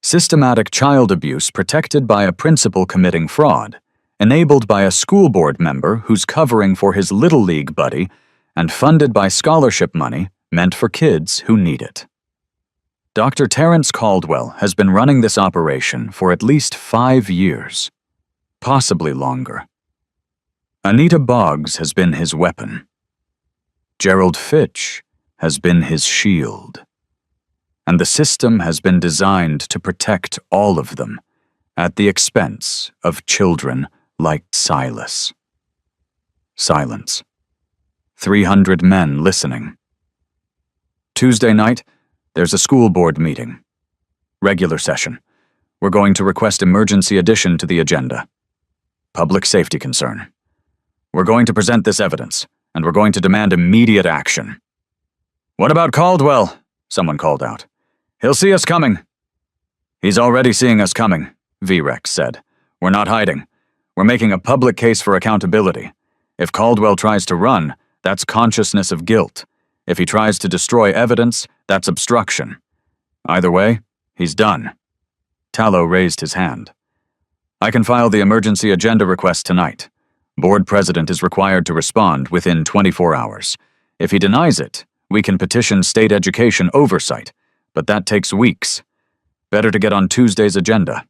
Systematic child abuse protected by a principal committing fraud, enabled by a school board member who's covering for his Little League buddy, and funded by scholarship money meant for kids who need it. Dr. Terrence Caldwell has been running this operation for at least 5 years, possibly longer. Anita Boggs has been his weapon. Gerald Fitch has been his shield. And the system has been designed to protect all of them at the expense of children like Silas. Silence. 300 men listening. Tuesday night, there's a school board meeting. Regular session. We're going to request emergency addition to the agenda. Public safety concern. We're going to present this evidence, and we're going to demand immediate action. What about Caldwell? Someone called out. He'll see us coming. He's already seeing us coming, V-Rex said. We're not hiding. We're making a public case for accountability. If Caldwell tries to run, that's consciousness of guilt. If he tries to destroy evidence, that's obstruction. Either way, he's done. Tallow raised his hand. I can file the emergency agenda request tonight. Board president is required to respond within 24 hours. If he denies it, we can petition state education oversight, but that takes weeks. Better to get on Tuesday's agenda.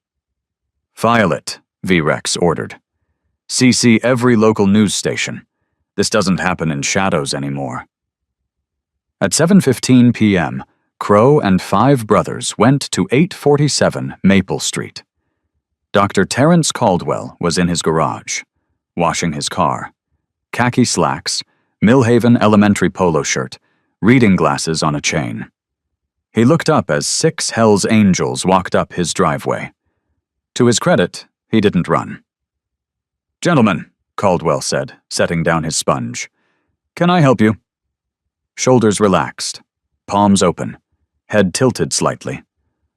File it, V-Rex ordered. CC every local news station. This doesn't happen in shadows anymore. At 7:15 p.m., Crow and 5 brothers went to 847 Maple Street. Dr. Terrence Caldwell was in his garage, washing his car. Khaki slacks, Millhaven Elementary polo shirt, reading glasses on a chain. He looked up as 6 Hell's Angels walked up his driveway. To his credit, he didn't run. "Gentlemen," Caldwell said, setting down his sponge. "Can I help you?" Shoulders relaxed, palms open, head tilted slightly.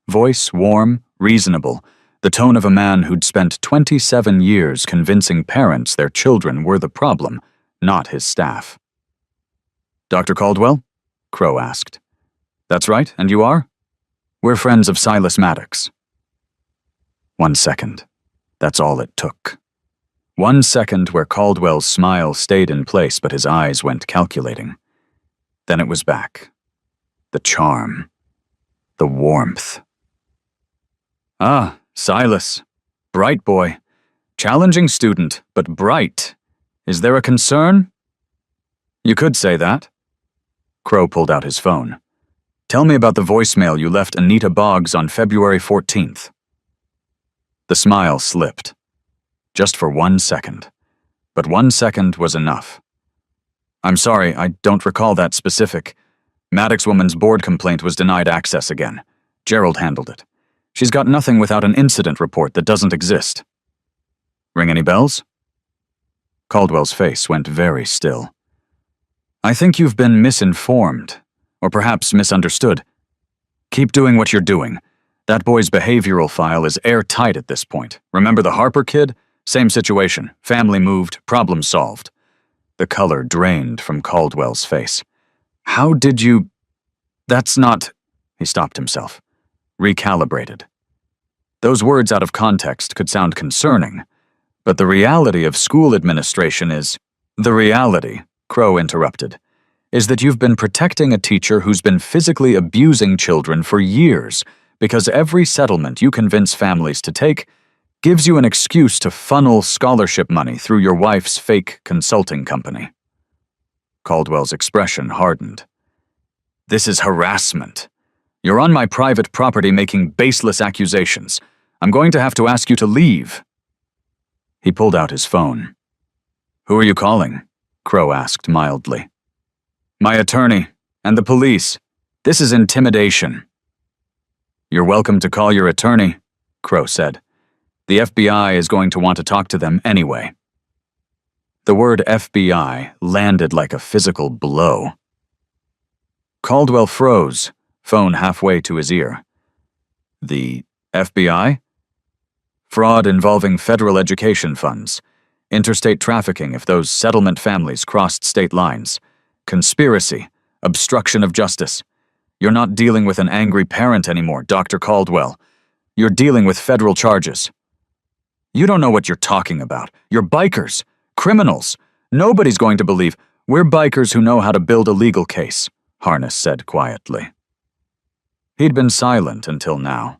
Voice warm, reasonable, the tone of a man who'd spent 27 years convincing parents their children were the problem, not his staff. "Dr. Caldwell?" Crow asked. "That's right, and you are?" "We're friends of Silas Maddox." 1 second. That's all it took. 1 second where Caldwell's smile stayed in place, but his eyes went calculating. Then it was back. The charm. The warmth. "Ah, Silas. Bright boy. Challenging student, but bright. Is there a concern?" "You could say that." Crow pulled out his phone. "Tell me about the voicemail you left Anita Boggs on February 14th. The smile slipped. Just for 1 second. But 1 second was enough. "I'm sorry, I don't recall that specific. Maddox woman's board complaint was denied access again. Gerald handled it. She's got nothing without an incident report that doesn't exist." "Ring any bells?" Caldwell's face went very still. "I think you've been misinformed, or perhaps misunderstood. Keep doing what you're doing. That boy's behavioral file is airtight at this point. Remember the Harper kid? Same situation. Family moved, problem solved." The color drained from Caldwell's face. "How did you... That's not..." He stopped himself. Recalibrated. Those words out of context could sound concerning, but the reality of school administration is... "The reality," Crow interrupted, "is that you've been protecting a teacher who's been physically abusing children for years because every settlement you convince families to take gives you an excuse to funnel scholarship money through your wife's fake consulting company." Caldwell's expression hardened. "This is harassment. You're on my private property making baseless accusations. I'm going to have to ask you to leave." He pulled out his phone. "Who are you calling?" Crow asked mildly. "My attorney, and the police. This is intimidation." "You're welcome to call your attorney," Crow said. "The FBI is going to want to talk to them anyway." The word FBI landed like a physical blow. Caldwell froze, phone halfway to his ear. "The FBI?" "Fraud involving federal education funds. Interstate trafficking if those settlement families crossed state lines. Conspiracy. Obstruction of justice. You're not dealing with an angry parent anymore, Dr. Caldwell. You're dealing with federal charges." "You don't know what you're talking about. You're bikers. Criminals. Nobody's going to believe we're bikers who know how to build a legal case," Harness said quietly. He'd been silent until now,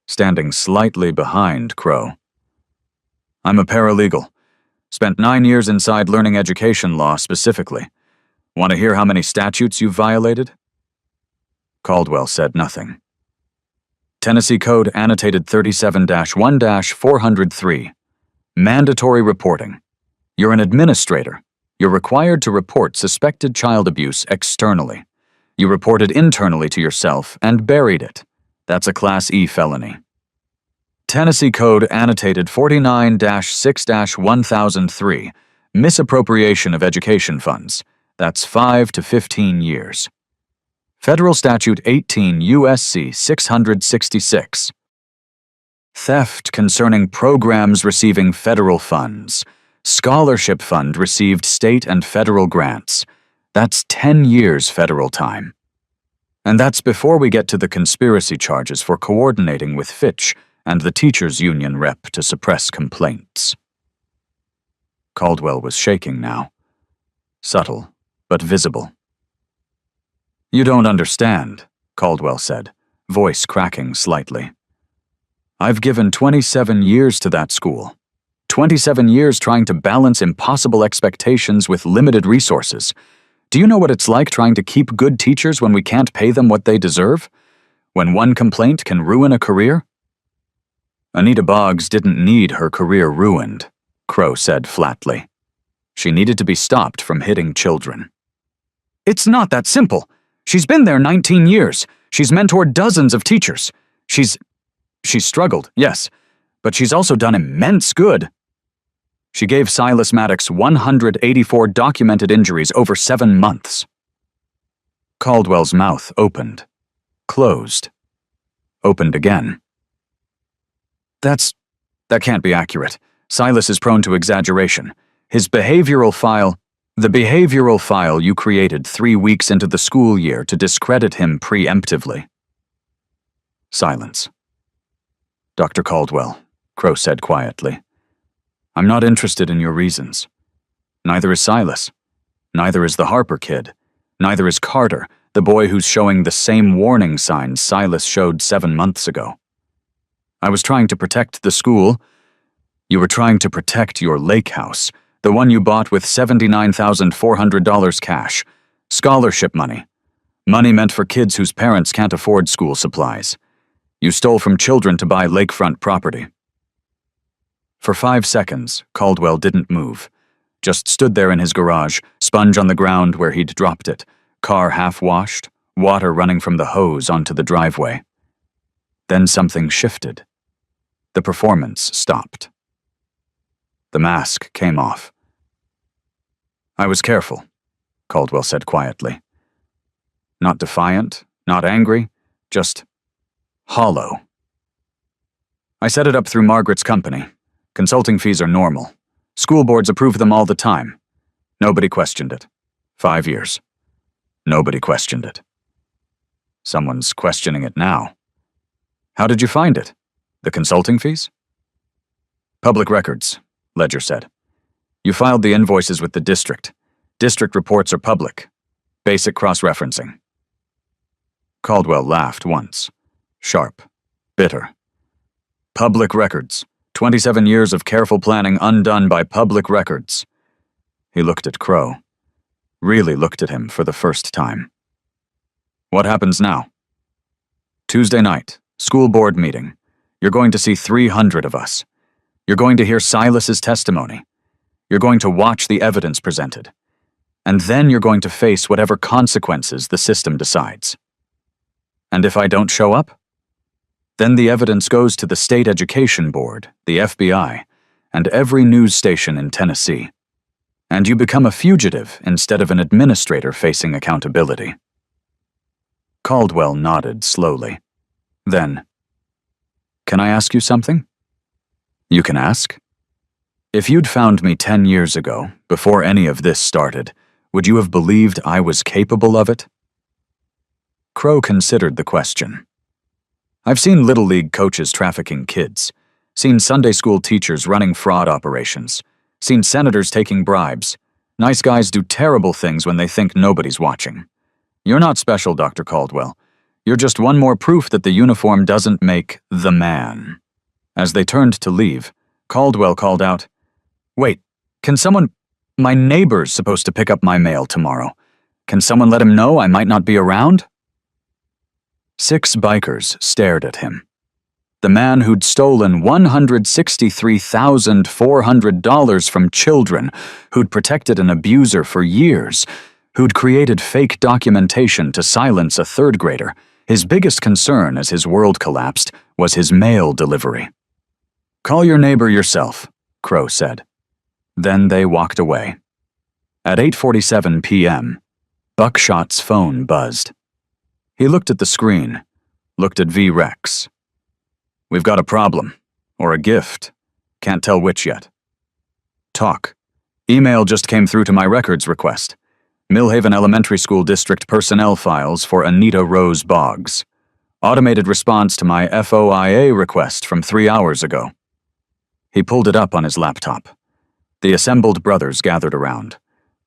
standing slightly behind Crow. "I'm a paralegal. Spent 9 years inside learning education law specifically. Want to hear how many statutes you've violated?" Caldwell said nothing. Tennessee Code Annotated 37-1-403. Mandatory reporting. You're an administrator. You're required to report suspected child abuse externally. You reported internally to yourself and buried it. That's a Class E felony. Tennessee Code Annotated 49-6-1003. Misappropriation of education funds. That's 5 to 15 years. Federal Statute 18 U.S.C. 666. Theft concerning programs receiving federal funds. Scholarship fund received state and federal grants. That's 10 years federal time. And that's before we get to the conspiracy charges for coordinating with Fitch and the teachers' union rep to suppress complaints. Caldwell was shaking now. Subtle, but visible. You don't understand, Caldwell said, voice cracking slightly. I've given 27 years to that school. 27 years trying to balance impossible expectations with limited resources. Do you know what it's like trying to keep good teachers when we can't pay them what they deserve? When one complaint can ruin a career? Anita Boggs didn't need her career ruined, Crow said flatly. She needed to be stopped from hitting children. It's not that simple. She's been there 19 years. She's mentored dozens of teachers. She's struggled, yes, but she's also done immense good. She gave Silas Maddox 184 documented injuries over 7 months. Caldwell's mouth opened, closed, opened again. That can't be accurate. Silas is prone to exaggeration. The behavioral file you created 3 weeks into the school year to discredit him preemptively. Silence. Dr. Caldwell, Crow said quietly. I'm not interested in your reasons. Neither is Silas. Neither is the Harper kid. Neither is Carter, the boy who's showing the same warning signs Silas showed 7 months ago. I was trying to protect the school. You were trying to protect your lake house, the one you bought with $79,400 cash, scholarship money, money meant for kids whose parents can't afford school supplies. You stole from children to buy lakefront property. For 5 seconds, Caldwell didn't move, just stood there in his garage, sponge on the ground where he'd dropped it, car half-washed, water running from the hose onto the driveway. Then something shifted. The performance stopped. The mask came off. I was careful, Caldwell said quietly. Not defiant, not angry, just hollow. I set it up through Margaret's company. Consulting fees are normal. School boards approve them all the time. Nobody questioned it. 5 years. Nobody questioned it. Someone's questioning it now. How did you find it? The consulting fees? Public records, Ledger said. You filed the invoices with the district. District reports are public. Basic cross-referencing. Caldwell laughed once. Sharp. Bitter. Public records. 27 years of careful planning undone by public records. He looked at Crow. Really looked at him for the first time. What happens now? Tuesday night, school board meeting. You're going to see 300 of us. You're going to hear Silas's testimony. You're going to watch the evidence presented. And then you're going to face whatever consequences the system decides. And if I don't show up? Then the evidence goes to the State Education Board, the FBI, and every news station in Tennessee. And you become a fugitive instead of an administrator facing accountability. Caldwell nodded slowly. Then, can I ask you something? You can ask. If you'd found me 10 years ago, before any of this started, would you have believed I was capable of it? Crow considered the question. I've seen Little League coaches trafficking kids, seen Sunday school teachers running fraud operations, seen senators taking bribes. Nice guys do terrible things when they think nobody's watching. You're not special, Dr. Caldwell. You're just one more proof that the uniform doesn't make the man. As they turned to leave, Caldwell called out, Wait, can someone— My neighbor's supposed to pick up my mail tomorrow. Can someone let him know I might not be around? 6 bikers stared at him. The man who'd stolen $163,400 from children, who'd protected an abuser for years, who'd created fake documentation to silence a 3rd grader. His biggest concern as his world collapsed was his mail delivery. Call your neighbor yourself, Crow said. Then they walked away. At 8:47 p.m., Buckshot's phone buzzed. He looked at the screen, looked at V-Rex. We've got a problem, or a gift. Can't tell which yet. Talk. Email just came through to my records request. Millhaven Elementary School District personnel files for Anita Rose Boggs. Automated response to my FOIA request from 3 hours ago. He pulled it up on his laptop. The assembled brothers gathered around.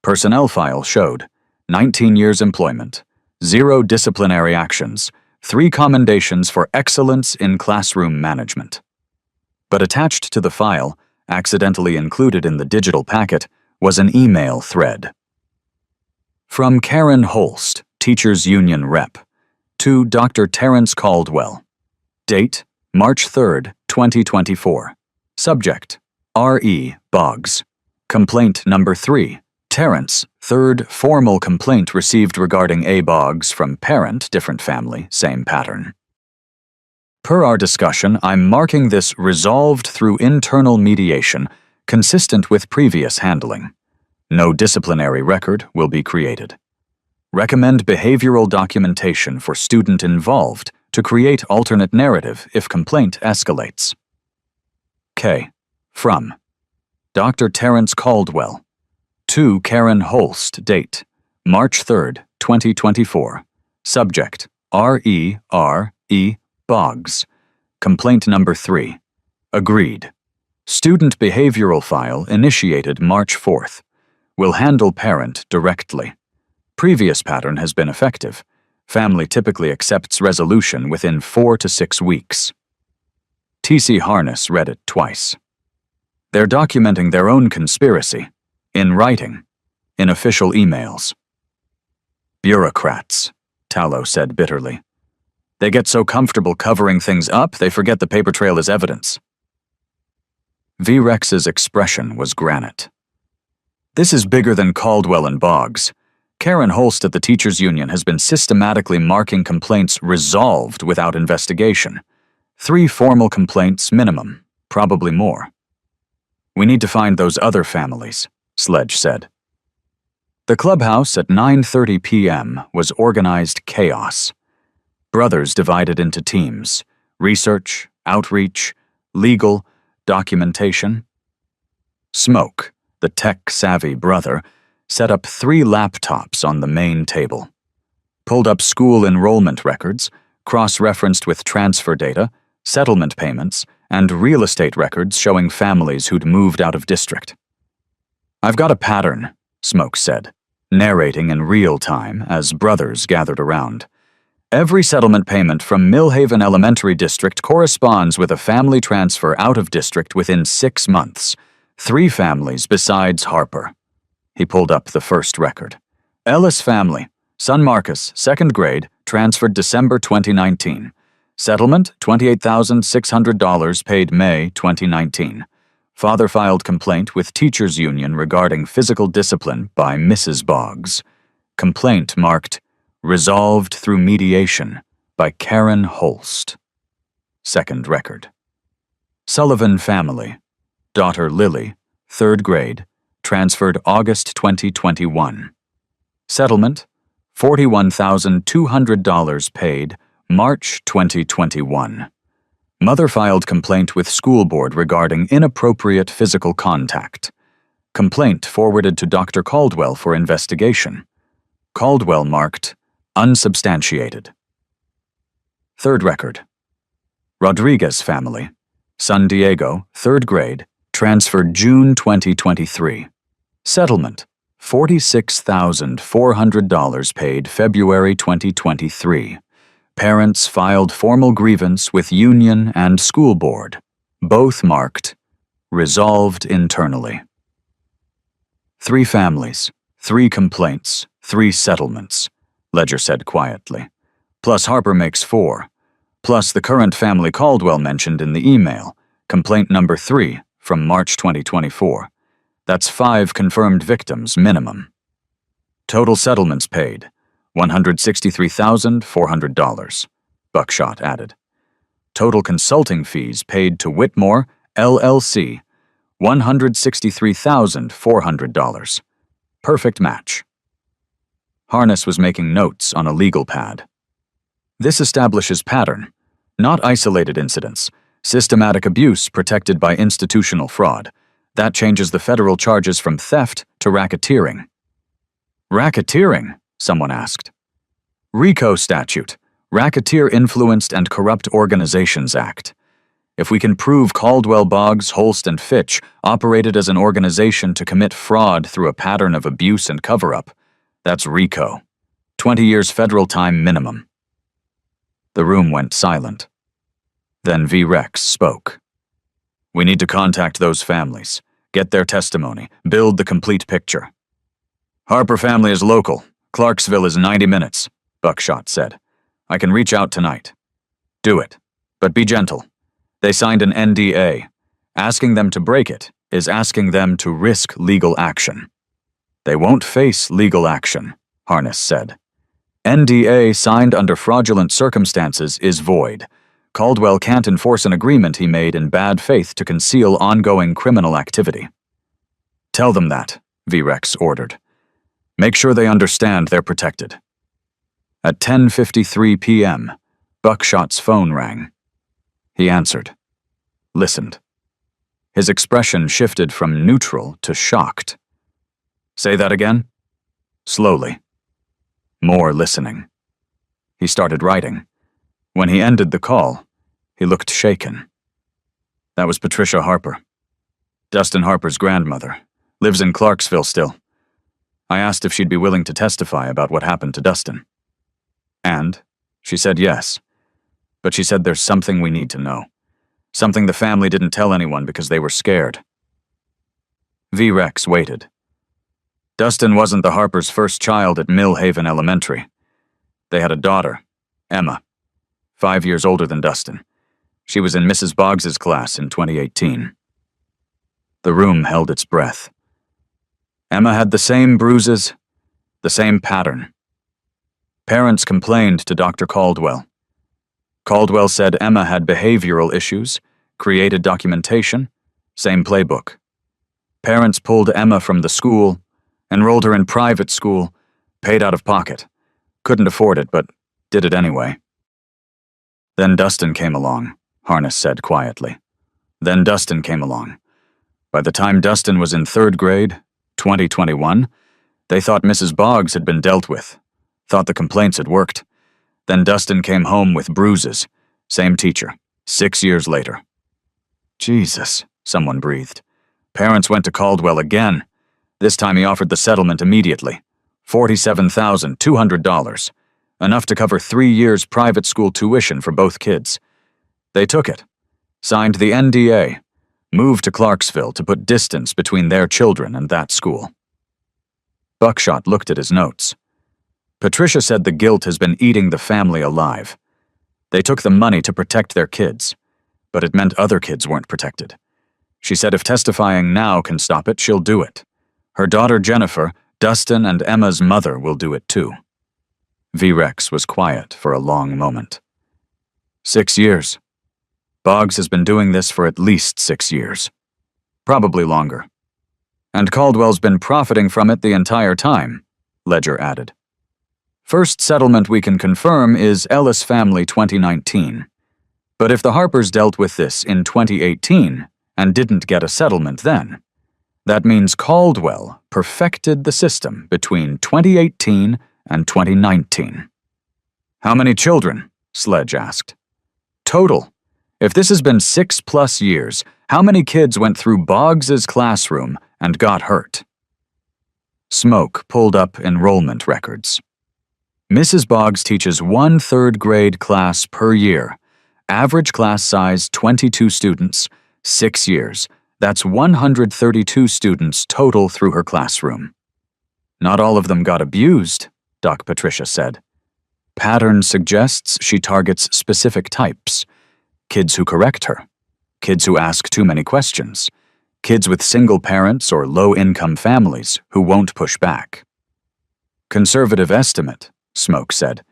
Personnel file showed 19 years employment, 0 disciplinary actions, 3 commendations for excellence in classroom management. But attached to the file, accidentally included in the digital packet, was an email thread. From Karen Holst, Teachers Union Rep, to Dr. Terrence Caldwell. Date, March 3, 2024. Subject, R.E. Boggs. Complaint number 3. Terrence, 3rd formal complaint received regarding A. Boggs from parent, different family, same pattern. Per our discussion, I'm marking this resolved through internal mediation, consistent with previous handling. No disciplinary record will be created. Recommend behavioral documentation for student involved to create alternate narrative if complaint escalates. K. From Dr. Terrence Caldwell. To Karen Holst. Date, March 3, 2024. Subject, R.E. Boggs. Complaint number 3. Agreed. Student behavioral file initiated March 4th. Will handle parent directly. Previous pattern has been effective. Family typically accepts resolution within 4 to 6 weeks. T.C. Harness read it twice. They're documenting their own conspiracy. In writing. In official emails. Bureaucrats, Tallow said bitterly. They get so comfortable covering things up, they forget the paper trail is evidence. V-Rex's expression was granite. This is bigger than Caldwell and Boggs. Karen Holst at the Teachers Union has been systematically marking complaints resolved without investigation. 3 formal complaints minimum, probably more. We need to find those other families, Sledge said. The clubhouse at 9:30 p.m. was organized chaos. Brothers divided into teams: research, outreach, legal, documentation. Smoke, the tech-savvy brother, set up 3 laptops on the main table. Pulled up school enrollment records, cross-referenced with transfer data, settlement payments, and real estate records showing families who'd moved out of district. I've got a pattern, Smoke said, narrating in real time as brothers gathered around. Every settlement payment from Millhaven Elementary District corresponds with a family transfer out of district within 6 months. 3 families besides Harper. He pulled up the first record. Ellis family, son Marcus, 2nd grade, transferred December 2019. Settlement, $28,600 paid May 2019. Father filed complaint with Teachers Union regarding physical discipline by Mrs. Boggs. Complaint marked, resolved through mediation by Karen Holst. 2nd record. Sullivan family, daughter Lily, 3rd grade, transferred August 2021. Settlement, $41,200 paid March 2021. Mother filed complaint with school board regarding inappropriate physical contact. Complaint forwarded to Dr. Caldwell for investigation. Caldwell marked, unsubstantiated. 3rd record. Rodriguez family, son Diego, 3rd grade, transferred June 2023. Settlement, $46,400 paid February 2023. Parents filed formal grievance with union and school board, both marked, resolved internally. 3 families, 3 complaints, 3 settlements, Ledger said quietly. Plus Harper makes 4, plus the current family Caldwell mentioned in the email, complaint number 3 from March 2024. That's 5 confirmed victims minimum. Total settlements paid, $163,400, Buckshot added. Total consulting fees paid to Whitmore, LLC, $163,400. Perfect match. Harness was making notes on a legal pad. This establishes pattern, not isolated incidents, systematic abuse protected by institutional fraud. That changes the federal charges from theft to racketeering. Racketeering? Someone asked. RICO statute, Racketeer Influenced and Corrupt Organizations Act. If we can prove Caldwell, Boggs, Holst, and Fitch operated as an organization to commit fraud through a pattern of abuse and cover-up, that's RICO. 20 years federal time minimum. The room went silent. Then V. Rex spoke. We need to contact those families, get their testimony, build the complete picture. Harper family is local. Clarksville is 90 minutes, Buckshot said. I can reach out tonight. Do it, but be gentle. They signed an NDA. Asking them to break it is asking them to risk legal action. They won't face legal action, Harness said. NDA signed under fraudulent circumstances is void. Caldwell can't enforce an agreement he made in bad faith to conceal ongoing criminal activity. Tell them that, V. Rex ordered. Make sure they understand they're protected. At 10:53 p.m., Buckshot's phone rang. He answered. Listened. His expression shifted from neutral to shocked. Say that again? Slowly. More listening. He started writing. When he ended the call, he looked shaken. That was Patricia Harper. Dustin Harper's grandmother. Lives in Clarksville still. I asked if she'd be willing to testify about what happened to Dustin. And she said yes. But she said there's something we need to know. Something the family didn't tell anyone because they were scared. V. Rex waited. Dustin wasn't the Harpers' first child at Mill Haven Elementary. They had a daughter, Emma, 5 years older than Dustin. She was in Mrs. Boggs's class in 2018. The room held its breath. Emma had the same bruises, the same pattern. Parents complained to Dr. Caldwell. Caldwell said Emma had behavioral issues, created documentation, same playbook. Parents pulled Emma from the school, enrolled her in private school, paid out of pocket. Couldn't afford it, but did it anyway. Then Dustin came along, Harness said quietly. Then Dustin came along. By the time Dustin was in 3rd grade, 2021, they thought Mrs. Boggs had been dealt with, thought the complaints had worked. Then Dustin came home with bruises, same teacher, 6 years later. Jesus, someone breathed. Parents went to Caldwell again. This time he offered the settlement immediately, $47,200, enough to cover 3 years private school tuition for both kids. They took it, signed the NDA, moved to Clarksville to put distance between their children and that school. Buckshot looked at his notes. Patricia said the guilt has been eating the family alive. They took the money to protect their kids, but it meant other kids weren't protected. She said if testifying now can stop it, she'll do it. Her daughter Jennifer, Dustin, and Emma's mother will do it too. V. Rex was quiet for a long moment. 6 years. Boggs has been doing this for at least 6 years. Probably longer. And Caldwell's been profiting from it the entire time, Ledger added. First settlement we can confirm is Ellis Family 2019. But if the Harpers dealt with this in 2018 and didn't get a settlement then, that means Caldwell perfected the system between 2018 and 2019. How many children? Sledge asked. Total. If this has been 6+ years, how many kids went through Boggs's classroom and got hurt? Smoke pulled up enrollment records. Mrs. Boggs teaches 1 3rd grade class per year. Average class size 22 students, 6 years. That's 132 students total through her classroom. Not all of them got abused, Doc Patricia said. Pattern suggests she targets specific types. Kids who correct her. Kids who ask too many questions. Kids with single parents or low-income families who won't push back. Conservative estimate, Smoke said.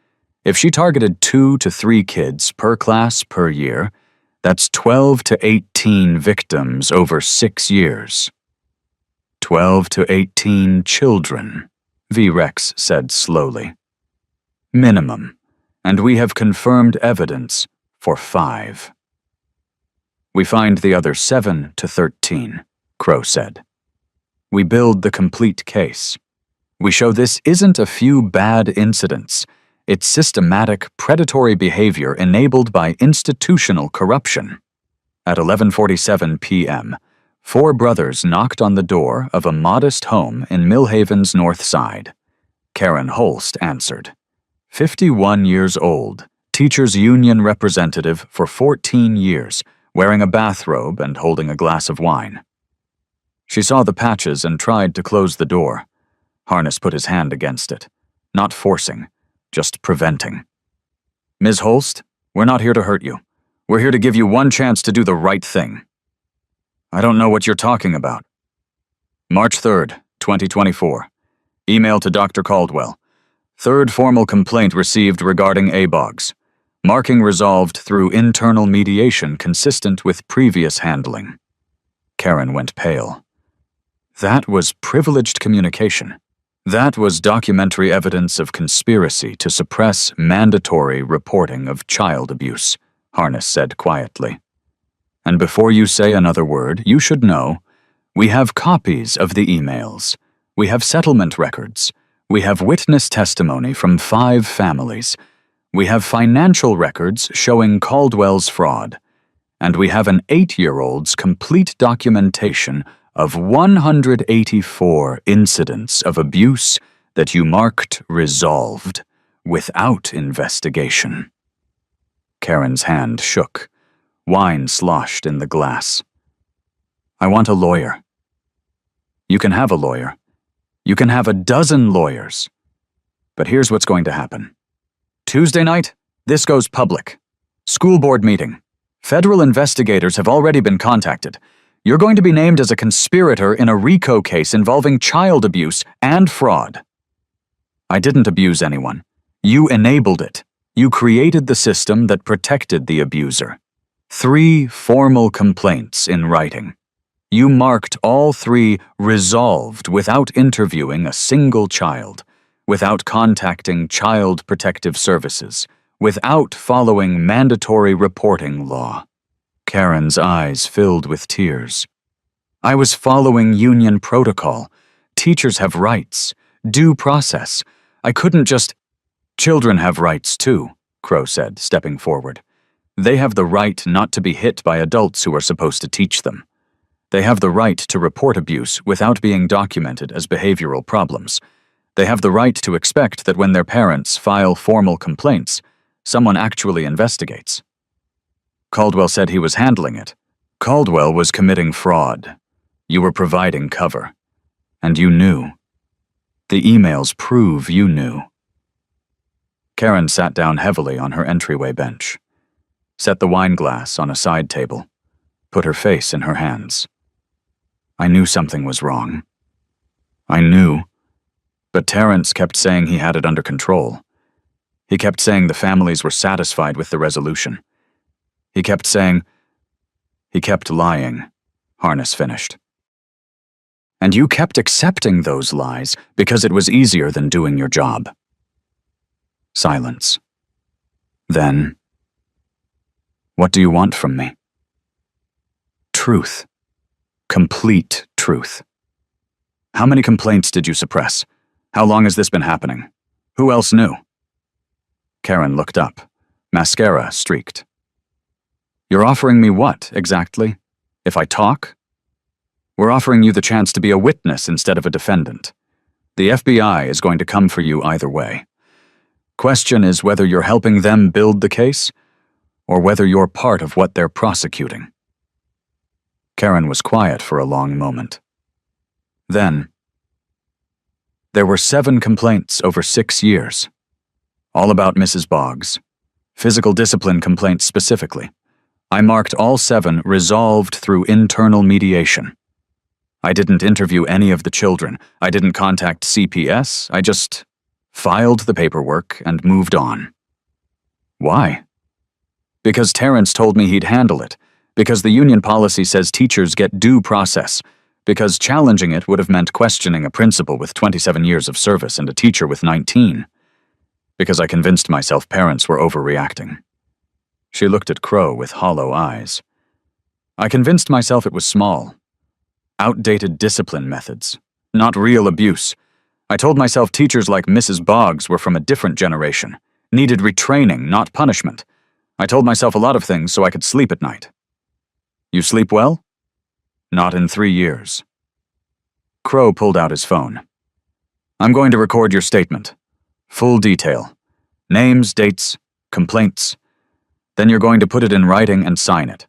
If she targeted 2 to 3 kids per class per year, that's 12 to 18 victims over 6 years. 12 to 18 children, V. Rex said slowly. Minimum, and we have confirmed evidence for 5. We find the other 7 to 13, Crow said. We build the complete case. We show this isn't a few bad incidents. It's systematic, predatory behavior enabled by institutional corruption. At 11:47 p.m., 4 brothers knocked on the door of a modest home in Millhaven's North Side. Karen Holst answered. 51 years old, teachers' union representative for 14 years, wearing a bathrobe and holding a glass of wine. She saw the patches and tried to close the door. Harness put his hand against it, not forcing, just preventing. Ms. Holst, we're not here to hurt you. We're here to give you one chance to do the right thing. I don't know what you're talking about. March 3rd, 2024. Email to Dr. Caldwell. 3rd formal complaint received regarding ABOGs. Marking resolved through internal mediation consistent with previous handling. Karen went pale. That was privileged communication. That was documentary evidence of conspiracy to suppress mandatory reporting of child abuse, Harness said quietly. And before you say another word, you should know, we have copies of the emails. We have settlement records. We have witness testimony from 5 families. We have financial records showing Caldwell's fraud. And we have an 8-year-old's complete documentation of 184 incidents of abuse that you marked resolved without investigation. Karen's hand shook. Wine sloshed in the glass. I want a lawyer. You can have a lawyer. You can have a dozen lawyers. But here's what's going to happen. Tuesday night, this goes public. School board meeting. Federal investigators have already been contacted. You're going to be named as a conspirator in a RICO case involving child abuse and fraud. I didn't abuse anyone. You enabled it. You created the system that protected the abuser. 3 formal complaints in writing. You marked all 3 resolved without interviewing a single child, without contacting Child Protective Services, without following mandatory reporting law. Karen's eyes filled with tears. I was following union protocol. Teachers have rights. Due process. I couldn't just— Children have rights too, Crow said, stepping forward. They have the right not to be hit by adults who are supposed to teach them. They have the right to report abuse without being documented as behavioral problems. They have the right to expect that when their parents file formal complaints, someone actually investigates. Caldwell said he was handling it. Caldwell was committing fraud. You were providing cover. And you knew. The emails prove you knew. Karen sat down heavily on her entryway bench, set the wine glass on a side table, put her face in her hands. I knew something was wrong. I knew. But Terrence kept saying he had it under control. He kept saying the families were satisfied with the resolution. He kept lying, Harness finished. And you kept accepting those lies because it was easier than doing your job. Silence. Then, what do you want from me? Truth. Complete truth. How many complaints did you suppress? How long has this been happening? Who else knew? Karen looked up, mascara streaked. You're offering me what, exactly? If I talk? We're offering you the chance to be a witness instead of a defendant. The FBI is going to come for you either way. Question is whether you're helping them build the case, or whether you're part of what they're prosecuting. Karen was quiet for a long moment. Then, there were 7 complaints over 6 years. All about Mrs. Boggs. Physical discipline complaints specifically. I marked all 7 resolved through internal mediation. I didn't interview any of the children. I didn't contact CPS. I just filed the paperwork and moved on. Why? Because Terrence told me he'd handle it. Because the union policy says teachers get due process. Because challenging it would have meant questioning a principal with 27 years of service and a teacher with 19. Because I convinced myself parents were overreacting. She looked at Crow with hollow eyes. I convinced myself it was small. Outdated discipline methods. Not real abuse. I told myself teachers like Mrs. Boggs were from a different generation, needed retraining, not punishment. I told myself a lot of things so I could sleep at night. You sleep well? Not in 3 years. Crow pulled out his phone. I'm going to record your statement. Full detail. Names, dates, complaints. Then you're going to put it in writing and sign it.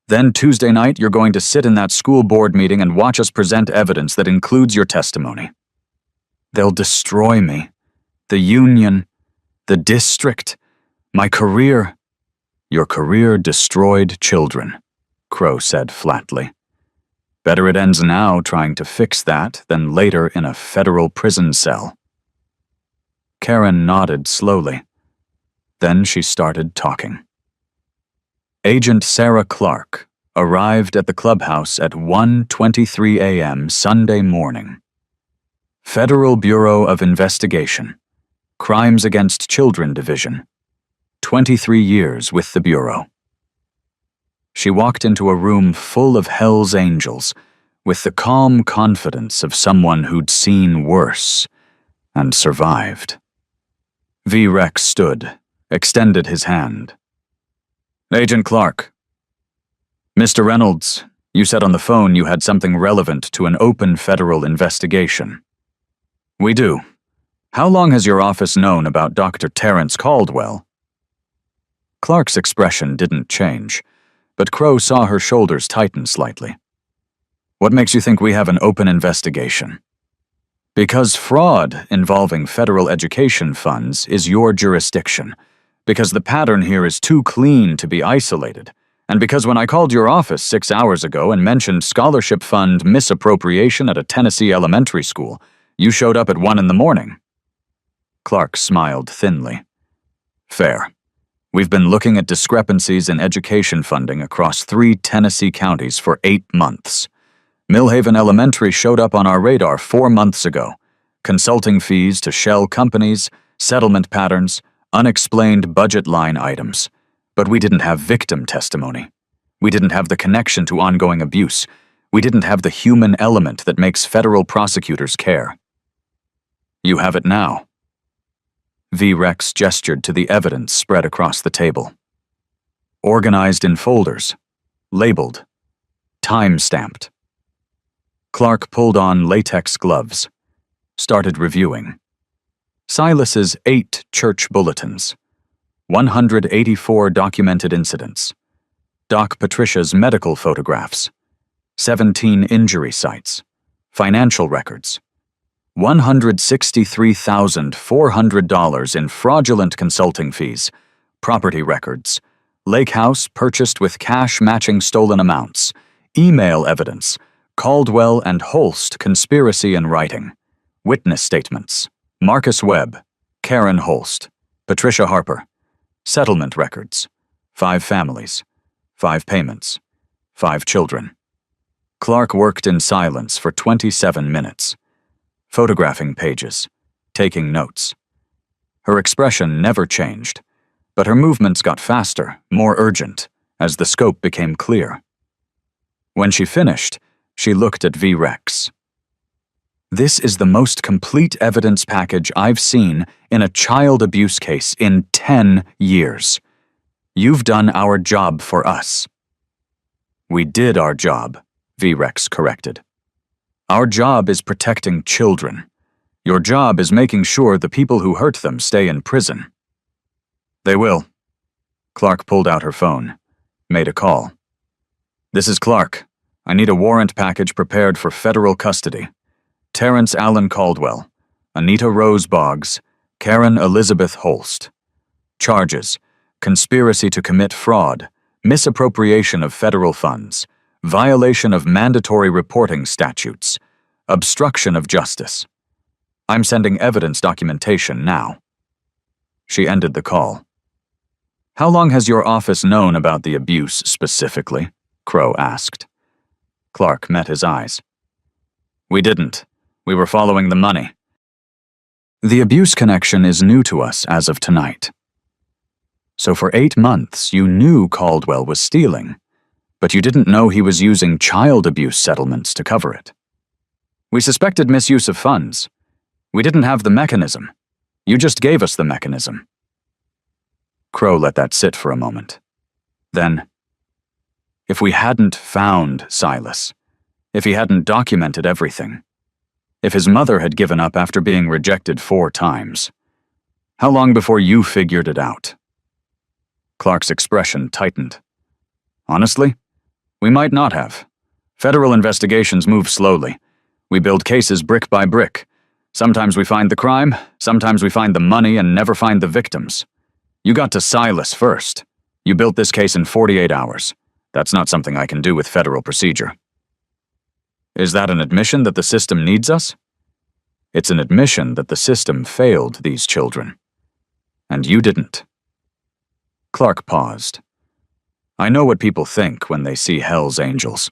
Then Tuesday night, you're going to sit in that school board meeting and watch us present evidence that includes your testimony. They'll destroy me. The union, the district, my career. Your career destroyed children, Crow said flatly. Better it ends now trying to fix that than later in a federal prison cell. Karen nodded slowly. Then she started talking. Agent Sarah Clark arrived at the clubhouse at 1:23 a.m. Sunday morning. Federal Bureau of Investigation, Crimes Against Children Division, 23 years with the Bureau. She walked into a room full of Hell's Angels with the calm confidence of someone who'd seen worse and survived. V. Rex stood, extended his hand. Agent Clark. Mr. Reynolds, you said on the phone you had something relevant to an open federal investigation. We do. How long has your office known about Dr. Terrence Caldwell? Clark's expression didn't change, but Crow saw her shoulders tighten slightly. What makes you think we have an open investigation? Because fraud involving federal education funds is your jurisdiction, because the pattern here is too clean to be isolated, and because when I called your office 6 hours ago and mentioned scholarship fund misappropriation at a Tennessee elementary school, you showed up at 1 in the morning. Clark smiled thinly. Fair. We've been looking at discrepancies in education funding across 3 Tennessee counties for 8 months. Millhaven Elementary showed up on our radar 4 months ago. Consulting fees to shell companies, settlement patterns, unexplained budget line items. But we didn't have victim testimony. We didn't have the connection to ongoing abuse. We didn't have the human element that makes federal prosecutors care. You have it now. V. Rex gestured to the evidence spread across the table. Organized in folders, labeled, time-stamped. Clark pulled on latex gloves, started reviewing. Silas's 8 church bulletins, 184 documented incidents, Doc Patricia's medical photographs, 17 injury sites, financial records, $163,400 in fraudulent consulting fees, property records, lake house purchased with cash matching stolen amounts, email evidence, Caldwell and Holst conspiracy in writing, witness statements, Marcus Webb, Karen Holst, Patricia Harper, settlement records, 5 families, 5 payments, 5 children. Clark worked in silence for 27 minutes, photographing pages, taking notes. Her expression never changed, but her movements got faster, more urgent, as the scope became clear. When she finished, she looked at V. Rex. This is the most complete evidence package I've seen in a child abuse case in 10 years. You've done our job for us. We did our job, V. Rex corrected. Our job is protecting children. Your job is making sure the people who hurt them stay in prison. They will. Clark pulled out her phone, made a call. This is Clark. I need a warrant package prepared for federal custody. Terrence Allen Caldwell, Anita Rose Boggs, Karen Elizabeth Holst. Charges: conspiracy to commit fraud, misappropriation of federal funds, violation of mandatory reporting statutes, obstruction of justice. I'm sending evidence documentation now. She ended the call. How long has your office known about the abuse specifically? Crow asked. Clark met his eyes. We didn't. We were following the money. The abuse connection is new to us as of tonight. So for 8 months you knew Caldwell was stealing, but you didn't know he was using child abuse settlements to cover it. We suspected misuse of funds. We didn't have the mechanism. You just gave us the mechanism. Crow let that sit for a moment. Then, if we hadn't found Silas, if he hadn't documented everything, if his mother had given up after being rejected 4 times, how long before you figured it out? Clark's expression tightened. Honestly, we might not have. Federal investigations move slowly. We build cases brick by brick. Sometimes we find the crime, sometimes we find the money and never find the victims. You got to Silas first. You built this case in 48 hours. That's not something I can do with federal procedure. Is that an admission that the system needs us? It's an admission that the system failed these children. And you didn't. Clark paused. I know what people think when they see Hell's Angels.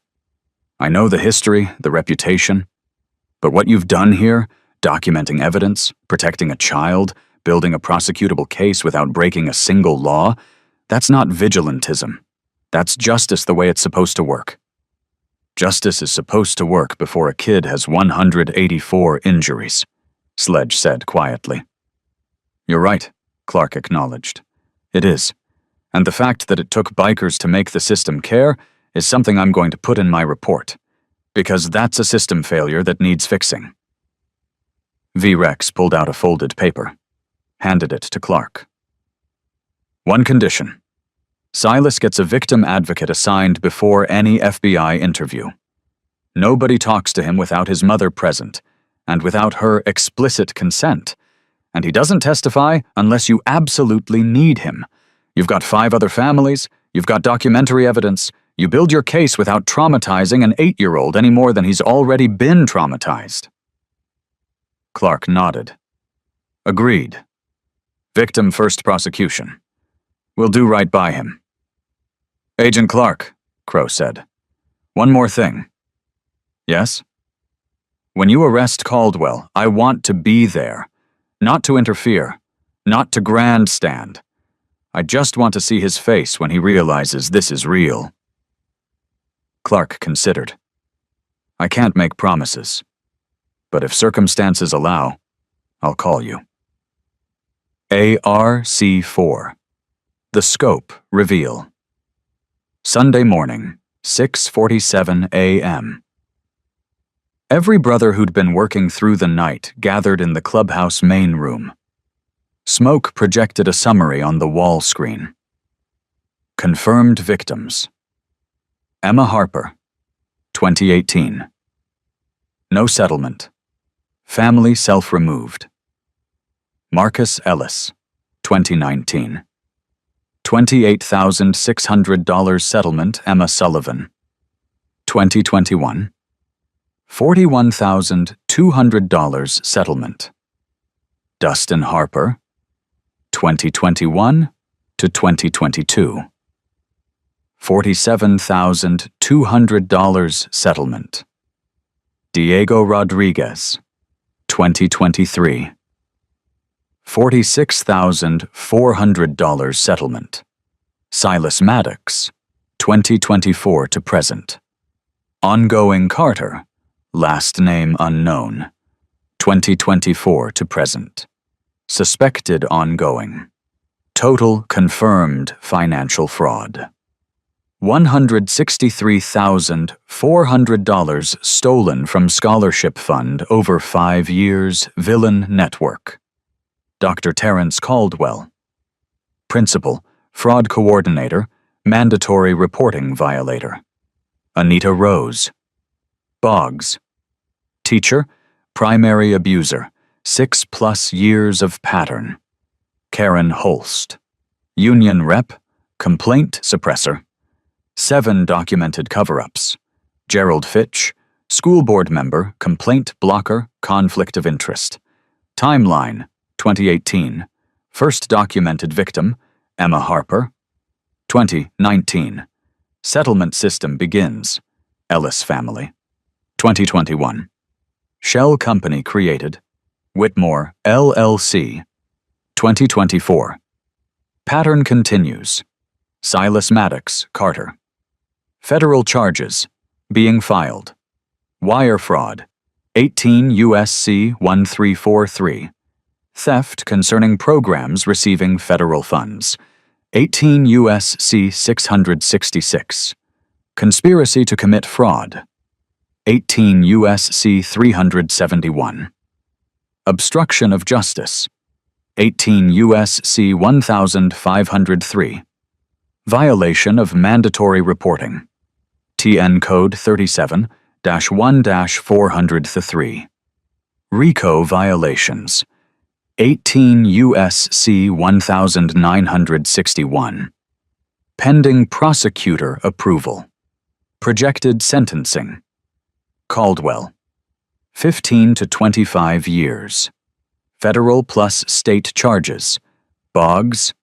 I know the history, the reputation. But what you've done here, documenting evidence, protecting a child, building a prosecutable case without breaking a single law, that's not vigilantism. That's justice the way it's supposed to work. Justice is supposed to work before a kid has 184 injuries, Sledge said quietly. You're right, Clark acknowledged. It is. And the fact that it took bikers to make the system care is something I'm going to put in my report, because that's a system failure that needs fixing. V-Rex pulled out a folded paper, handed it to Clark. One condition. Silas gets a victim advocate assigned before any FBI interview. Nobody talks to him without his mother present, and without her explicit consent. And he doesn't testify unless you absolutely need him. You've got 5 other families, you've got documentary evidence, you build your case without traumatizing an 8-year-old any more than he's already been traumatized. Clark nodded. Agreed. Victim first prosecution. We'll do right by him. Agent Clark, Crow said. One more thing. Yes? When you arrest Caldwell, I want to be there. Not to interfere. Not to grandstand. I just want to see his face when he realizes this is real. Clark considered. I can't make promises. But if circumstances allow, I'll call you. ARC4. The Scope Reveal. Sunday morning, 6:47 a.m. Every brother who'd been working through the night gathered in the clubhouse main room. Smoke projected a summary on the wall screen. Confirmed victims. Emma Harper, 2018. No settlement. Family self-removed. Marcus Ellis, 2019. $28,600 settlement Emma Sullivan, 2021. $41,200 settlement. Dustin Harper, 2021 to 2022. $47,200 settlement. Diego Rodriguez, 2023. $46,400 settlement. Silas Maddox, 2024 to present. Ongoing Carter, last name unknown, 2024 to present. Suspected ongoing. Total confirmed financial fraud. $163,400 stolen from scholarship fund over 5 years, Villain Network. Dr. Terrence Caldwell. Principal, fraud coordinator, mandatory reporting violator. Anita Rose. Boggs. Teacher, primary abuser, 6+ years of pattern. Karen Holst. Union rep, complaint suppressor. 7 documented cover-ups. Gerald Fitch, school board member, complaint blocker, conflict of interest. Timeline, 2018. First documented victim, Emma Harper. 2019. Settlement system begins, Ellis family. 2021. Shell company created, Whitmore, LLC. 2024. Pattern continues, Silas Maddox, Carter. Federal charges, being filed. Wire fraud, 18 U.S.C. 1343. Theft concerning programs receiving federal funds. 18 U.S.C. 666. Conspiracy to commit fraud. 18 U.S.C. 371. Obstruction of justice. 18 U.S.C. 1503. Violation of mandatory reporting. TN Code 37-1-403. RICO violations. 18 U.S.C. 1961. Pending prosecutor approval. Projected sentencing. Caldwell. 15 to 25 years. Federal plus state charges. Boggs.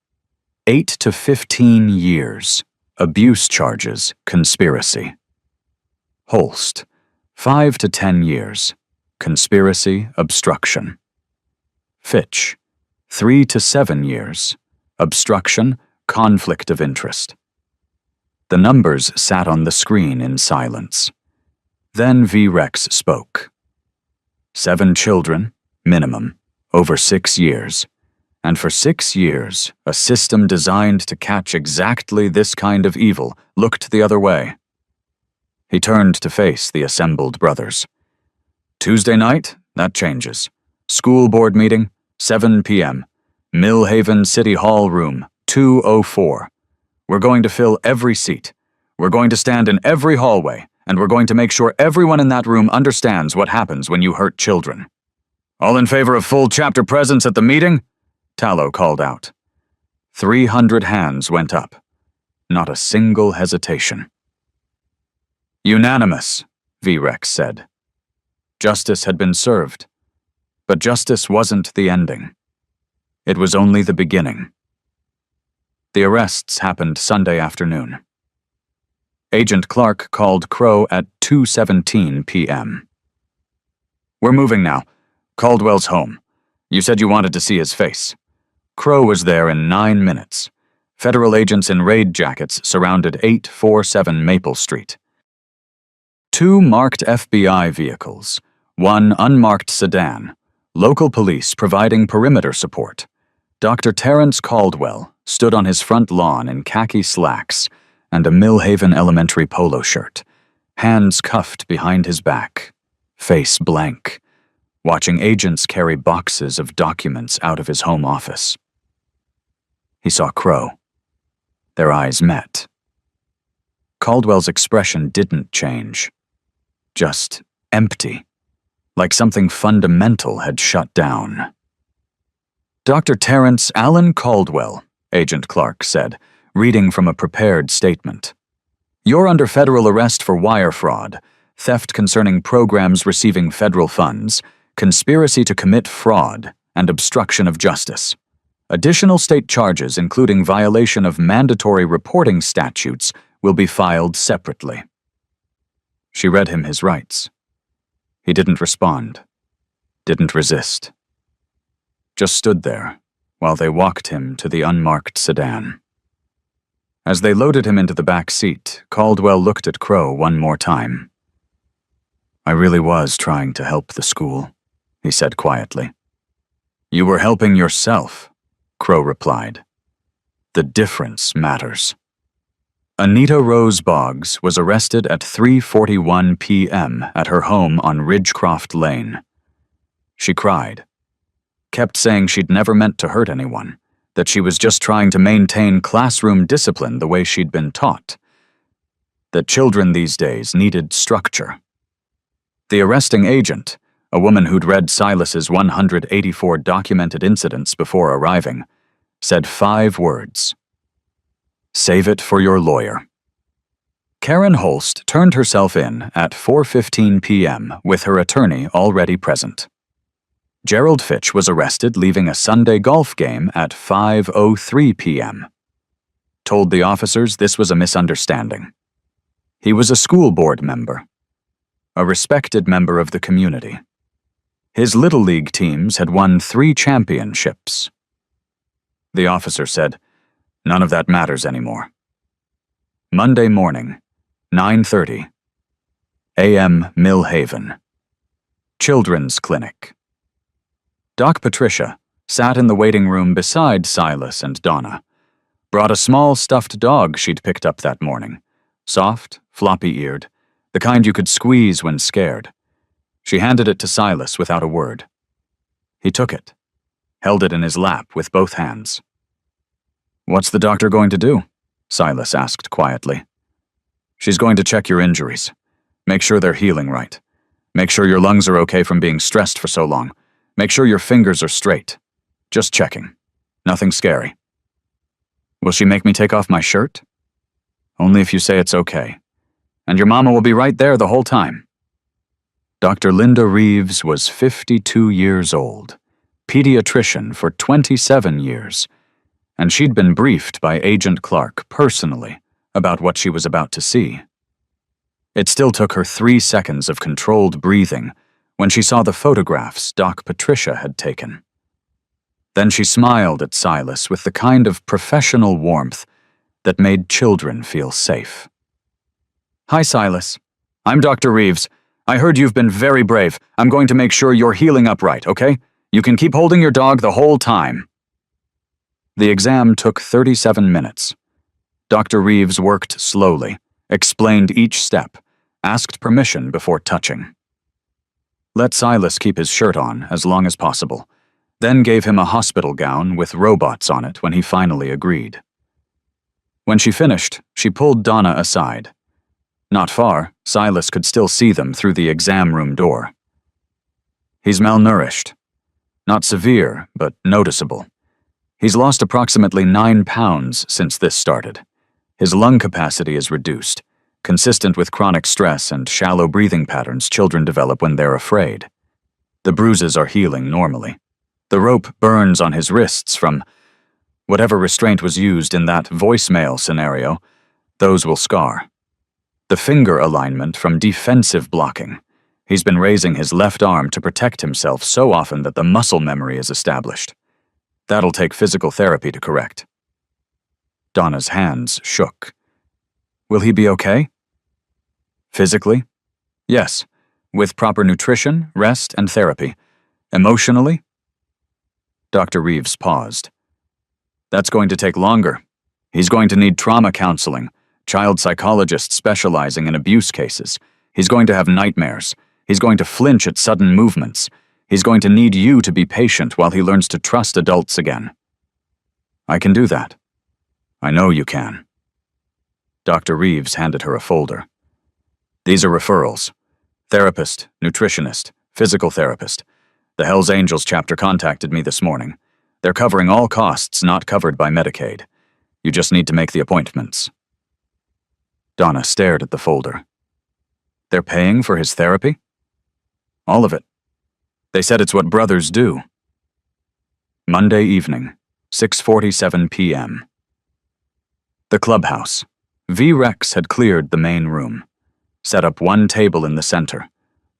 8 to 15 years. Abuse charges, conspiracy. Holst. 5 to 10 years. Conspiracy, obstruction. Fitch. 3 to 7 years. Obstruction, conflict of interest. The numbers sat on the screen in silence. Then V-Rex spoke. 7 children, minimum, over 6 years. And for 6 years, a system designed to catch exactly this kind of evil looked the other way. He turned to face the assembled brothers. Tuesday night, that changes. School board meeting, 7 p.m. Millhaven City Hall room, 204. We're going to fill every seat. We're going to stand in every hallway, and we're going to make sure everyone in that room understands what happens when you hurt children. All in favor of full chapter presence at the meeting? Tallow called out. 300 hands went up. Not a single hesitation. Unanimous, V-Rex said. Justice had been served. But justice wasn't the ending. It was only the beginning. The arrests happened Sunday afternoon. Agent Clark called Crow at 2:17 p.m. We're moving now. Caldwell's home. You said you wanted to see his face. Crow was there in 9 minutes. Federal agents in raid jackets surrounded 847 Maple Street. 2 marked FBI vehicles, 1 unmarked sedan, local police providing perimeter support. Dr. Terrence Caldwell stood on his front lawn in khaki slacks and a Millhaven Elementary polo shirt, hands cuffed behind his back, face blank, watching agents carry boxes of documents out of his home office. He saw Crow. Their eyes met. Caldwell's expression didn't change, just empty, like something fundamental had shut down. Dr. Terrence Allen Caldwell, Agent Clark said, reading from a prepared statement. You're under federal arrest for wire fraud, theft concerning programs receiving federal funds, conspiracy to commit fraud, and obstruction of justice. Additional state charges, including violation of mandatory reporting statutes, will be filed separately. She read him his rights. He didn't respond, didn't resist. Just stood there while they walked him to the unmarked sedan. As they loaded him into the back seat, Caldwell looked at Crow one more time. I really was trying to help the school, he said quietly. You were helping yourself, Crow replied. The difference matters. Anita Rose Boggs was arrested at 3:41 p.m. at her home on Ridgecroft Lane. She cried, kept saying she'd never meant to hurt anyone, that she was just trying to maintain classroom discipline the way she'd been taught, that children these days needed structure. The arresting agent, a woman who'd read Silas's 184 documented incidents before arriving, said 5 words. Save it for your lawyer. Karen Holst turned herself in at 4:15 p.m. with her attorney already present. Gerald Fitch was arrested leaving a Sunday golf game at 5:03 p.m. Told the officers this was a misunderstanding. He was a school board member, a respected member of the community. His Little League teams had won 3 championships. The officer said, none of that matters anymore. Monday morning, 9:30 a.m. Millhaven. Children's Clinic. Doc Patricia sat in the waiting room beside Silas and Donna, brought a small stuffed dog she'd picked up that morning, soft, floppy-eared, the kind you could squeeze when scared. She handed it to Silas without a word. He took it, held it in his lap with both hands. "What's the doctor going to do?" Silas asked quietly. "She's going to check your injuries. Make sure they're healing right. Make sure your lungs are okay from being stressed for so long. Make sure your fingers are straight. Just checking. Nothing scary." "Will she make me take off my shirt?" "Only if you say it's okay. And your mama will be right there the whole time." Dr. Linda Reeves was 52 years old, pediatrician for 27 years, and she'd been briefed by Agent Clark personally about what she was about to see. It still took her 3 seconds of controlled breathing when she saw the photographs Doc Patricia had taken. Then she smiled at Silas with the kind of professional warmth that made children feel safe. "Hi, Silas. I'm Dr. Reeves. I heard you've been very brave. I'm going to make sure you're healing up right, okay? You can keep holding your dog the whole time." The exam took 37 minutes. Dr. Reeves worked slowly, explained each step, asked permission before touching. Let Silas keep his shirt on as long as possible, then gave him a hospital gown with robots on it when he finally agreed. When she finished, she pulled Donna aside. Not far, Silas could still see them through the exam room door. "He's malnourished. Not severe, but noticeable. He's lost approximately 9 pounds since this started. His lung capacity is reduced, consistent with chronic stress and shallow breathing patterns children develop when they're afraid. The bruises are healing normally. The rope burns on his wrists from whatever restraint was used in that voicemail scenario. Those will scar. The finger alignment from defensive blocking. He's been raising his left arm to protect himself so often that the muscle memory is established. That'll take physical therapy to correct." Donna's hands shook. "Will he be okay?" "Physically? Yes, with proper nutrition, rest, and therapy. Emotionally?" Dr. Reeves paused. "That's going to take longer. He's going to need trauma counseling, child psychologists specializing in abuse cases. He's going to have nightmares. He's going to flinch at sudden movements. He's going to need you to be patient while he learns to trust adults again." "I can do that. I know you can." Dr. Reeves handed her a folder. "These are referrals. Therapist, nutritionist, physical therapist. The Hells Angels chapter contacted me this morning. They're covering all costs not covered by Medicaid. You just need to make the appointments." Donna stared at the folder. "They're paying for his therapy?" "All of it. They said it's what brothers do." Monday evening, 6:47 p.m. The clubhouse. V-Rex had cleared the main room, set up one table in the center,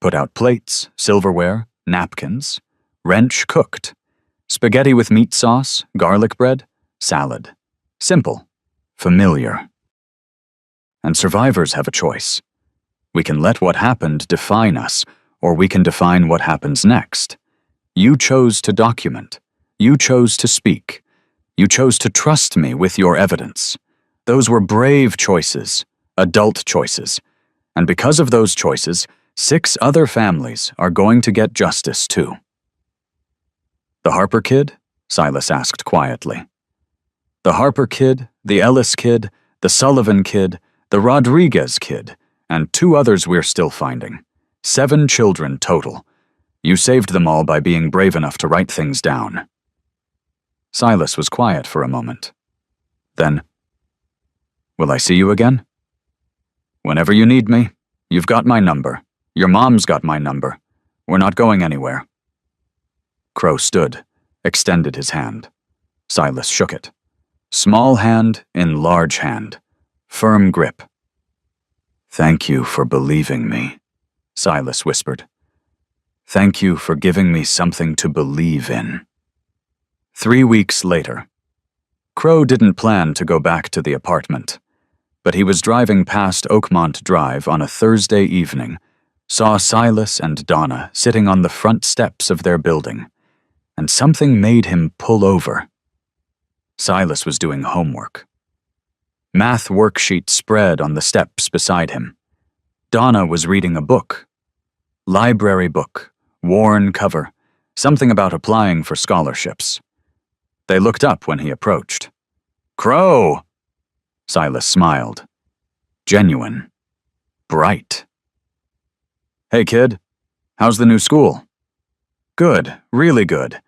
put out plates, silverware, napkins, wrench cooked, spaghetti with meat sauce, garlic bread, salad. Simple, familiar. And survivors have a choice. We can let what happened define us, or we can define what happens next. You chose to document. You chose to speak. You chose to trust me with your evidence. Those were brave choices, adult choices. And because of those choices, 6 other families are going to get justice too. "The Harper kid?" Silas asked quietly. "The Harper kid, the Ellis kid, the Sullivan kid, the Rodriguez kid, and 2 others we're still finding. 7 children total. You saved them all by being brave enough to write things down." Silas was quiet for a moment. Then, "Will I see you again?" "Whenever you need me. You've got my number. Your mom's got my number. We're not going anywhere." Crow stood, extended his hand. Silas shook it. Small hand in large hand. Firm grip. "Thank you for believing me," Silas whispered. "Thank you for giving me something to believe in." 3 weeks later. Crow didn't plan to go back to the apartment, but he was driving past Oakmont Drive on a Thursday evening saw Silas and Donna sitting on the front steps of their building, and something made him pull over. Silas was doing homework. Math worksheet spread on the steps beside him. Donna was reading a book. Library book, worn cover, something about applying for scholarships. They looked up when he approached. "Crow!" Silas smiled. Genuine. Bright. "Hey, kid. How's the new school?" "Good, really good.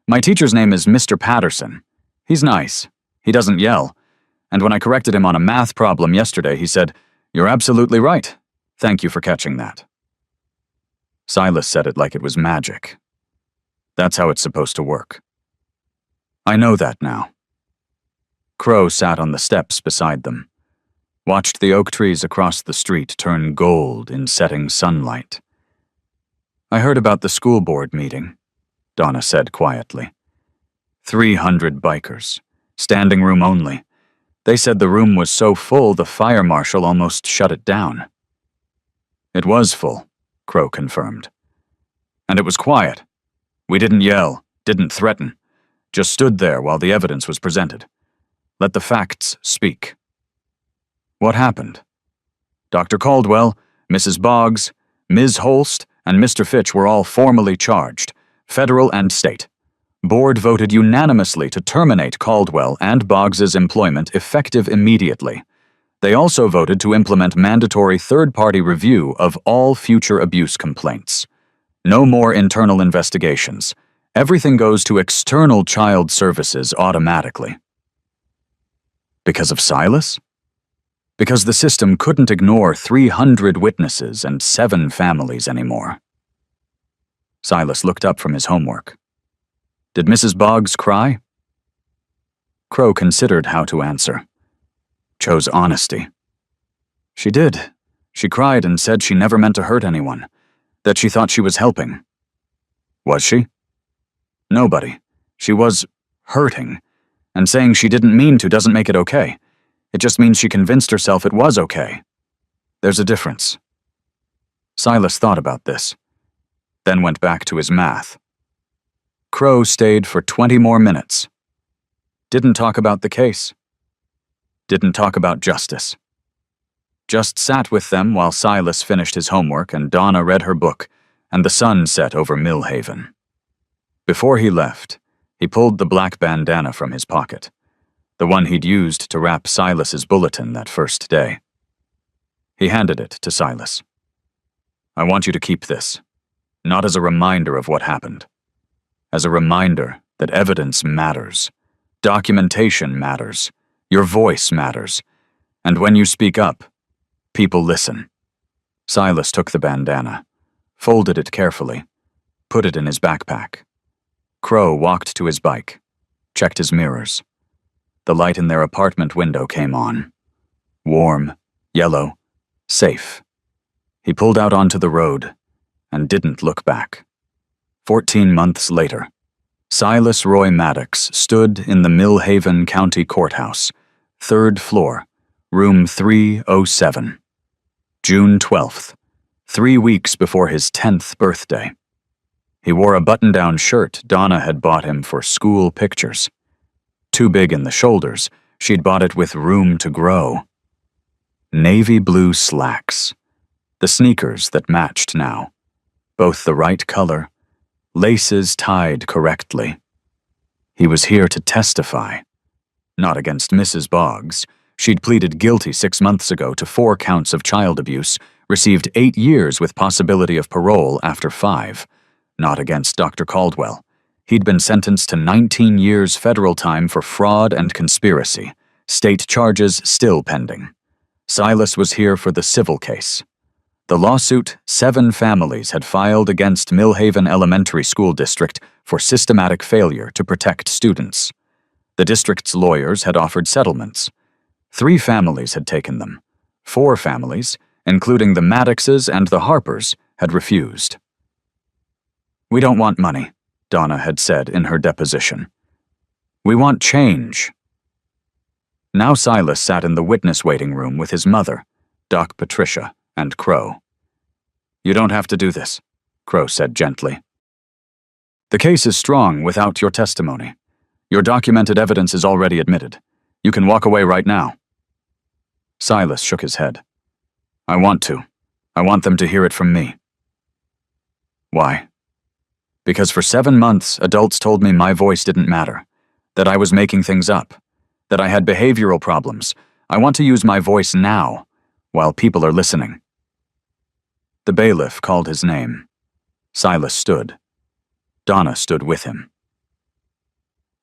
My teacher's name is Mr. Patterson. He's nice. He doesn't yell. And when I corrected him on a math problem yesterday, he said, 'You're absolutely right. Thank you for catching that.'" Silas said it like it was magic. That's how it's supposed to work. "I know that now." Crow sat on the steps beside them, watched the oak trees across the street turn gold in setting sunlight. "I heard about the school board meeting," Donna said quietly. 300 bikers, standing room only. They said the room was so full the fire marshal almost shut it down. "It was full," Crow confirmed. "And it was quiet. We didn't yell, didn't threaten, just stood there while the evidence was presented. Let the facts speak." "What happened?" "Dr. Caldwell, Mrs. Boggs, Ms. Holst, and Mr. Fitch were all formally charged, federal and state. Board voted unanimously to terminate Caldwell and Boggs's employment effective immediately. They also voted to implement mandatory third-party review of all future abuse complaints. No more internal investigations. Everything goes to external child services automatically." Because of Silas? Because the system couldn't ignore 300 witnesses and 7 families anymore. Silas looked up from his homework. "Did Mrs. Boggs cry?" Crow considered how to answer. Chose honesty. "She did. She cried and said she never meant to hurt anyone, that she thought she was helping." "Was she?" "Nobody. She was hurting, and saying she didn't mean to doesn't make it okay. It just means she convinced herself it was okay. There's a difference." Silas thought about this, then went back to his math. Crow stayed for 20 more minutes. Didn't talk about the case. Didn't talk about justice. Just sat with them while Silas finished his homework and Donna read her book, and the sun set over Millhaven. Before he left, he pulled the black bandana from his pocket, the one he'd used to wrap Silas's bulletin that first day. He handed it to Silas. "I want you to keep this, not as a reminder of what happened, as a reminder that evidence matters, documentation matters, your voice matters, and when you speak up, people listen." Silas took the bandana, folded it carefully, put it in his backpack. Crow walked to his bike, checked his mirrors. The light in their apartment window came on. Warm, yellow, safe. He pulled out onto the road and didn't look back. 14 months later, Silas Roy Maddox stood in the Millhaven County Courthouse, 3rd floor, room 307. June 12th, 3 weeks before his 10th birthday. He wore a button-down shirt Donna had bought him for school pictures. Too big in the shoulders, she'd bought it with room to grow. Navy blue slacks, the sneakers that matched now, both the right color, laces tied correctly. He was here to testify. Not against Mrs. Boggs. She'd pleaded guilty 6 months ago to 4 counts of child abuse, received 8 years with possibility of parole after 5. Not against Dr. Caldwell. He'd been sentenced to 19 years federal time for fraud and conspiracy, state charges still pending. Silas was here for the civil case. The lawsuit 7 families had filed against Millhaven Elementary School District for systematic failure to protect students. The district's lawyers had offered settlements. 3 families had taken them. 4 families, including the Maddoxes and the Harpers, had refused. "We don't want money," Donna had said in her deposition. "We want change." Now Silas sat in the witness waiting room with his mother, Doc Patricia, and Crow. You don't have to do this, Crow said gently. The case is strong without your testimony. Your documented evidence is already admitted. You can walk away right now. Silas shook his head. I want to. I want them to hear it from me. Why? Because for 7 months, adults told me my voice didn't matter, that I was making things up, that I had behavioral problems. I want to use my voice now, while people are listening. The bailiff called his name. Silas stood. Donna stood with him.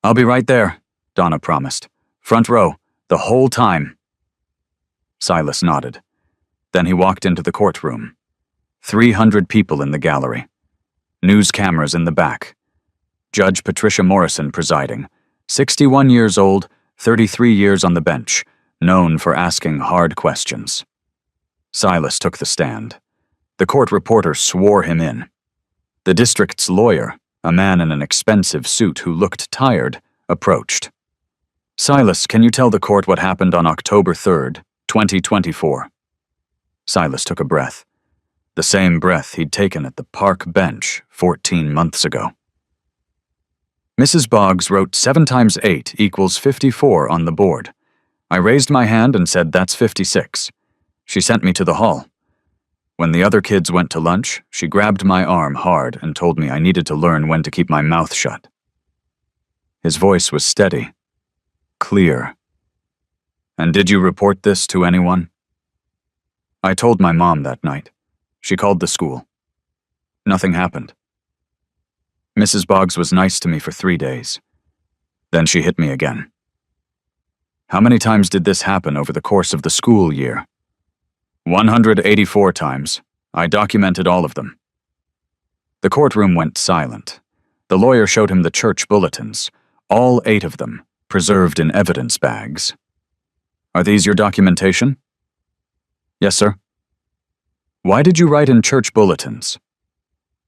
I'll be right there, Donna promised. Front row, the whole time. Silas nodded. Then he walked into the courtroom. 300 people in the gallery. News cameras in the back. Judge Patricia Morrison presiding. 61 years old, 33 years on the bench, known for asking hard questions. Silas took the stand. The court reporter swore him in. The district's lawyer, a man in an expensive suit who looked tired, approached. Silas, can you tell the court what happened on October 3rd, 2024? Silas took a breath. The same breath he'd taken at the park bench 14 months ago. Mrs. Boggs wrote 7 times 8 equals 54 on the board. I raised my hand and said that's 56. She sent me to the hall. When the other kids went to lunch, she grabbed my arm hard and told me I needed to learn when to keep my mouth shut. His voice was steady, clear. And did you report this to anyone? I told my mom that night. She called the school. Nothing happened. Mrs. Boggs was nice to me for 3 days. Then she hit me again. How many times did this happen over the course of the school year? 184 times. I documented all of them. The courtroom went silent. The lawyer showed him the church bulletins, all 8 of them, preserved in evidence bags. Are these your documentation? Yes, sir. Why did you write in church bulletins?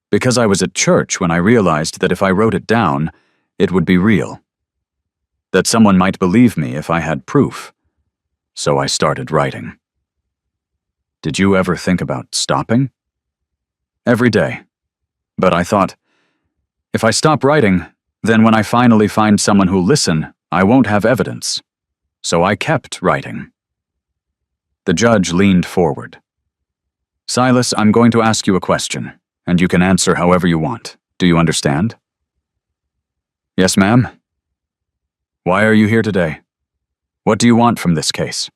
Because I was at church when I realized that if I wrote it down, it would be real. That someone might believe me if I had proof. So I started writing. Did you ever think about stopping? Every day. But I thought, if I stop writing, then when I finally find someone who'll listen, I won't have evidence. So I kept writing. The judge leaned forward. Silas, I'm going to ask you a question, and you can answer however you want. Do you understand? Yes, ma'am. Why are you here today? What do you want from this case?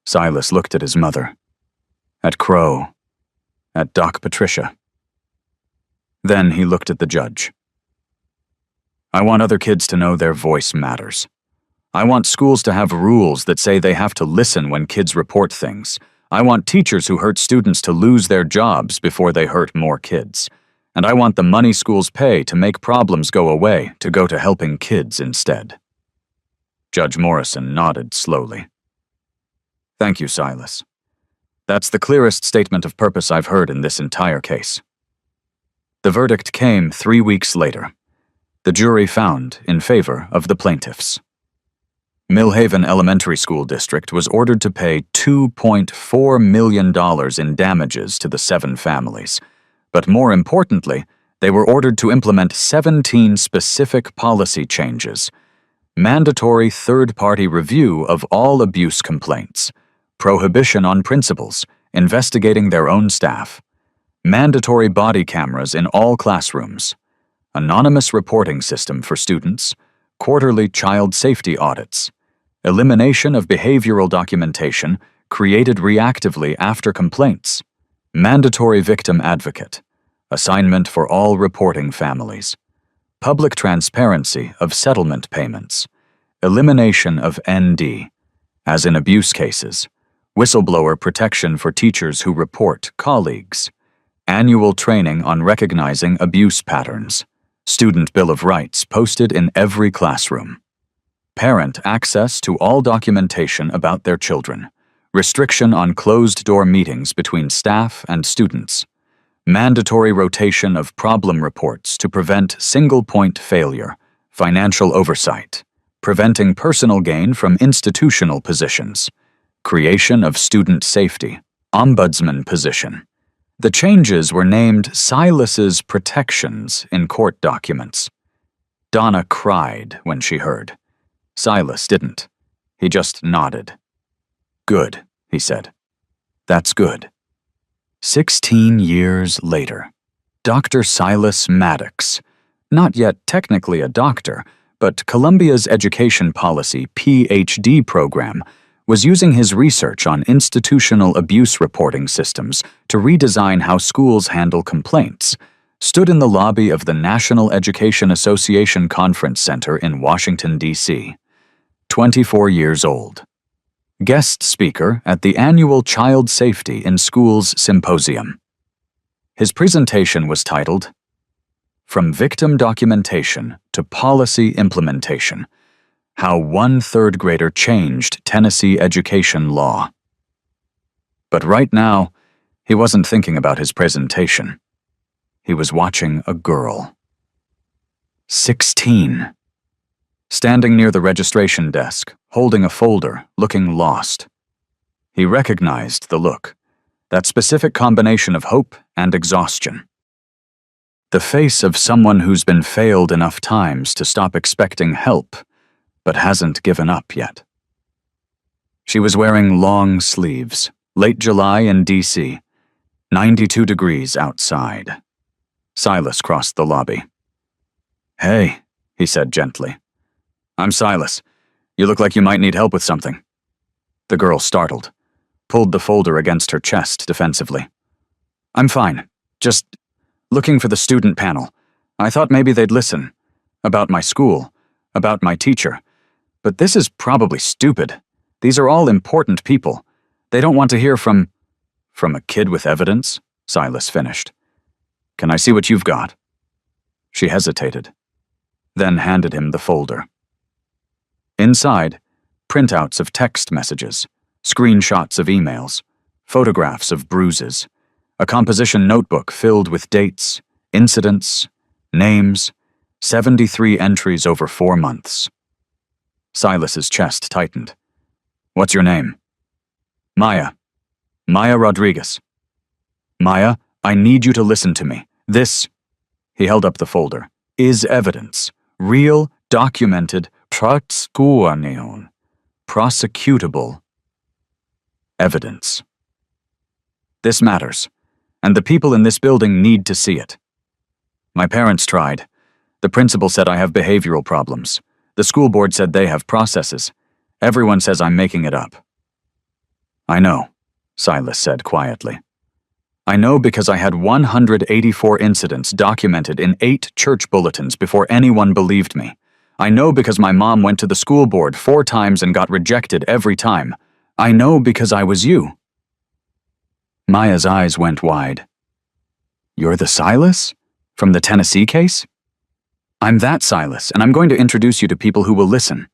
Silas looked at his mother, at Crow, at Doc Patricia. Then he looked at the judge. I want other kids to know their voice matters. I want schools to have rules that say they have to listen when kids report things. I want teachers who hurt students to lose their jobs before they hurt more kids. And I want the money schools pay to make problems go away to go to helping kids instead. Judge Morrison nodded slowly. Thank you, Silas. That's the clearest statement of purpose I've heard in this entire case. The verdict came 3 weeks later. The jury found in favor of the plaintiffs. Millhaven Elementary School District was ordered to pay $2.4 million in damages to the 7 families. But more importantly, they were ordered to implement 17 specific policy changes. Mandatory third-party review of all abuse complaints. Prohibition on principals investigating their own staff. Mandatory body cameras in all classrooms. Anonymous reporting system for students. Quarterly child safety audits. Elimination of behavioral documentation created reactively after complaints. Mandatory victim advocate. Assignment for all reporting families. Public transparency of settlement payments. Elimination of ND, as in abuse cases. Whistleblower protection for teachers who report colleagues. Annual training on recognizing abuse patterns. Student Bill of Rights posted in every classroom. Parent access to all documentation about their children. Restriction on closed-door meetings between staff and students. Mandatory rotation of problem reports to prevent single-point failure. Financial oversight. Preventing personal gain from institutional positions. Creation of student safety. Ombudsman position. The changes were named Silas's protections in court documents. Donna cried when she heard. Silas didn't. He just nodded. "Good," he said. "That's good." 16 years later, Dr. Silas Maddox, not yet technically a doctor, but Columbia's education policy PhD program, was using his research on institutional abuse reporting systems to redesign how schools handle complaints, stood in the lobby of the National Education Association Conference Center in Washington, D.C., 24 years old. Guest speaker at the annual Child Safety in Schools Symposium. His presentation was titled, "From Victim Documentation to Policy Implementation: How One Third Grader Changed Tennessee Education Law." But right now, he wasn't thinking about his presentation. He was watching a girl. 16. Standing near the registration desk, holding a folder, looking lost. He recognized the look, that specific combination of hope and exhaustion. The face of someone who's been failed enough times to stop expecting help, but hasn't given up yet. She was wearing long sleeves, late July in D.C., 92 degrees outside. Silas crossed the lobby. "Hey," he said gently. "I'm Silas. You look like you might need help with something." The girl startled, pulled the folder against her chest defensively. "I'm fine. Just looking for the student panel. I thought maybe they'd listen. About my school. About my teacher. But this is probably stupid. These are all important people. They don't want to hear from a kid with evidence," Silas finished. "Can I see what you've got?" She hesitated, then handed him the folder. Inside, printouts of text messages, screenshots of emails, photographs of bruises, a composition notebook filled with dates, incidents, names, 73 entries over 4 months. Silas's chest tightened. "What's your name?" "Maya. Maya Rodriguez." "Maya, I need you to listen to me. This," he held up the folder, "is evidence. Real, documented, prosecutable evidence. This matters, and the people in this building need to see it. My parents tried. The principal said I have behavioral problems. The school board said they have processes. Everyone says I'm making it up." "I know," Silas said quietly. "I know because I had 184 incidents documented in 8 church bulletins before anyone believed me. I know because my mom went to the school board 4 times and got rejected every time. I know because I was you." Maya's eyes went wide. "You're the Silas? From the Tennessee case?" "I'm that Silas, and I'm going to introduce you to people who will listen.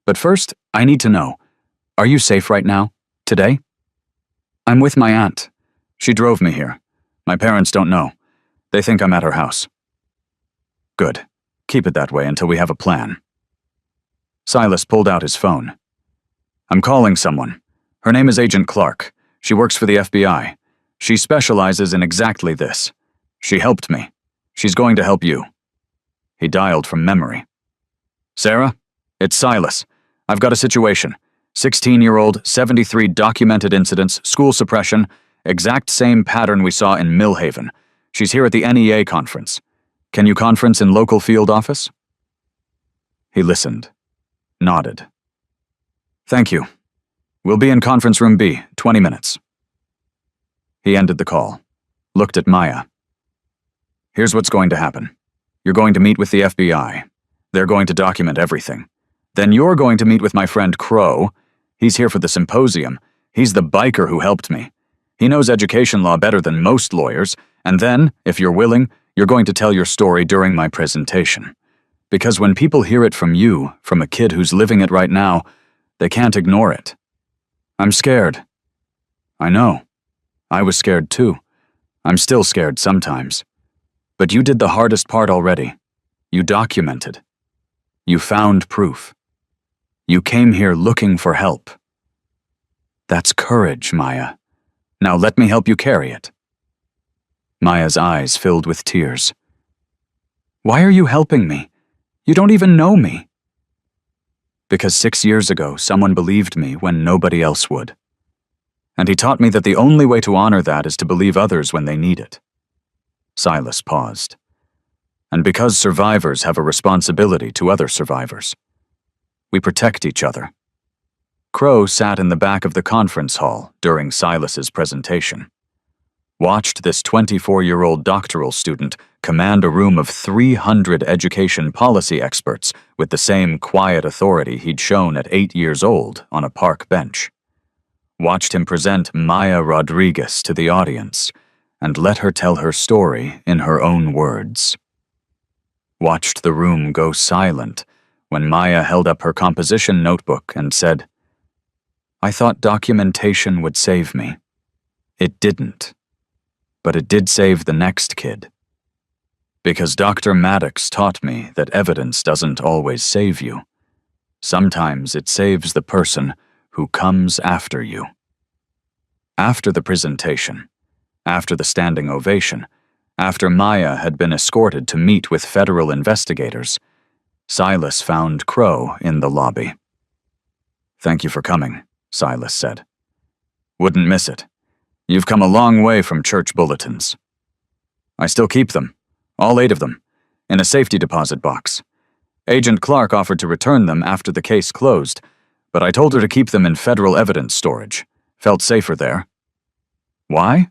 But first, I need to know, are you safe right now? Today?" "I'm with my aunt. She drove me here. My parents don't know. They think I'm at her house." "Good. Keep it that way until we have a plan." Silas pulled out his phone. "I'm calling someone. Her name is Agent Clark. She works for the FBI. She specializes in exactly this. She helped me. She's going to help you." He dialed from memory. "Sarah, it's Silas. I've got a situation. 16-year-old, 73 documented incidents, school suppression, exact same pattern we saw in Millhaven. She's here at the NEA conference. Can you conference in local field office?" He listened, nodded. "Thank you. We'll be in conference room B, 20 minutes. He ended the call, looked at Maya. "Here's what's going to happen. You're going to meet with the FBI. They're going to document everything. Then you're going to meet with my friend Crow. He's here for the symposium. He's the biker who helped me. He knows education law better than most lawyers, and then, if you're willing, you're going to tell your story during my presentation. Because when people hear it from you, from a kid who's living it right now, they can't ignore it. I'm scared." "I know. I was scared too. I'm still scared sometimes. But you did the hardest part already. You documented. You found proof. You came here looking for help. That's courage, Maya. Now let me help you carry it." Maya's eyes filled with tears. "Why are you helping me? You don't even know me." "Because 6 years ago, someone believed me when nobody else would. And he taught me that the only way to honor that is to believe others when they need it." Silas paused. "And because survivors have a responsibility to other survivors. We protect each other." Crow sat in the back of the conference hall during Silas's presentation. Watched this 24-year-old doctoral student command a room of 300 education policy experts with the same quiet authority he'd shown at 8 years old on a park bench. Watched him present Maya Rodriguez to the audience and let her tell her story in her own words. Watched the room go silent when Maya held up her composition notebook and said, "I thought documentation would save me. It didn't. But it did save the next kid. Because Dr. Maddox taught me that evidence doesn't always save you. Sometimes it saves the person who comes after you." After the presentation, after the standing ovation, after Maya had been escorted to meet with federal investigators, Silas found Crow in the lobby. "Thank you for coming," Silas said. "Wouldn't miss it. You've come a long way from church bulletins." "I still keep them, all 8 of them, in a safety deposit box. Agent Clark offered to return them after the case closed, but I told her to keep them in federal evidence storage. Felt safer there." "Why?"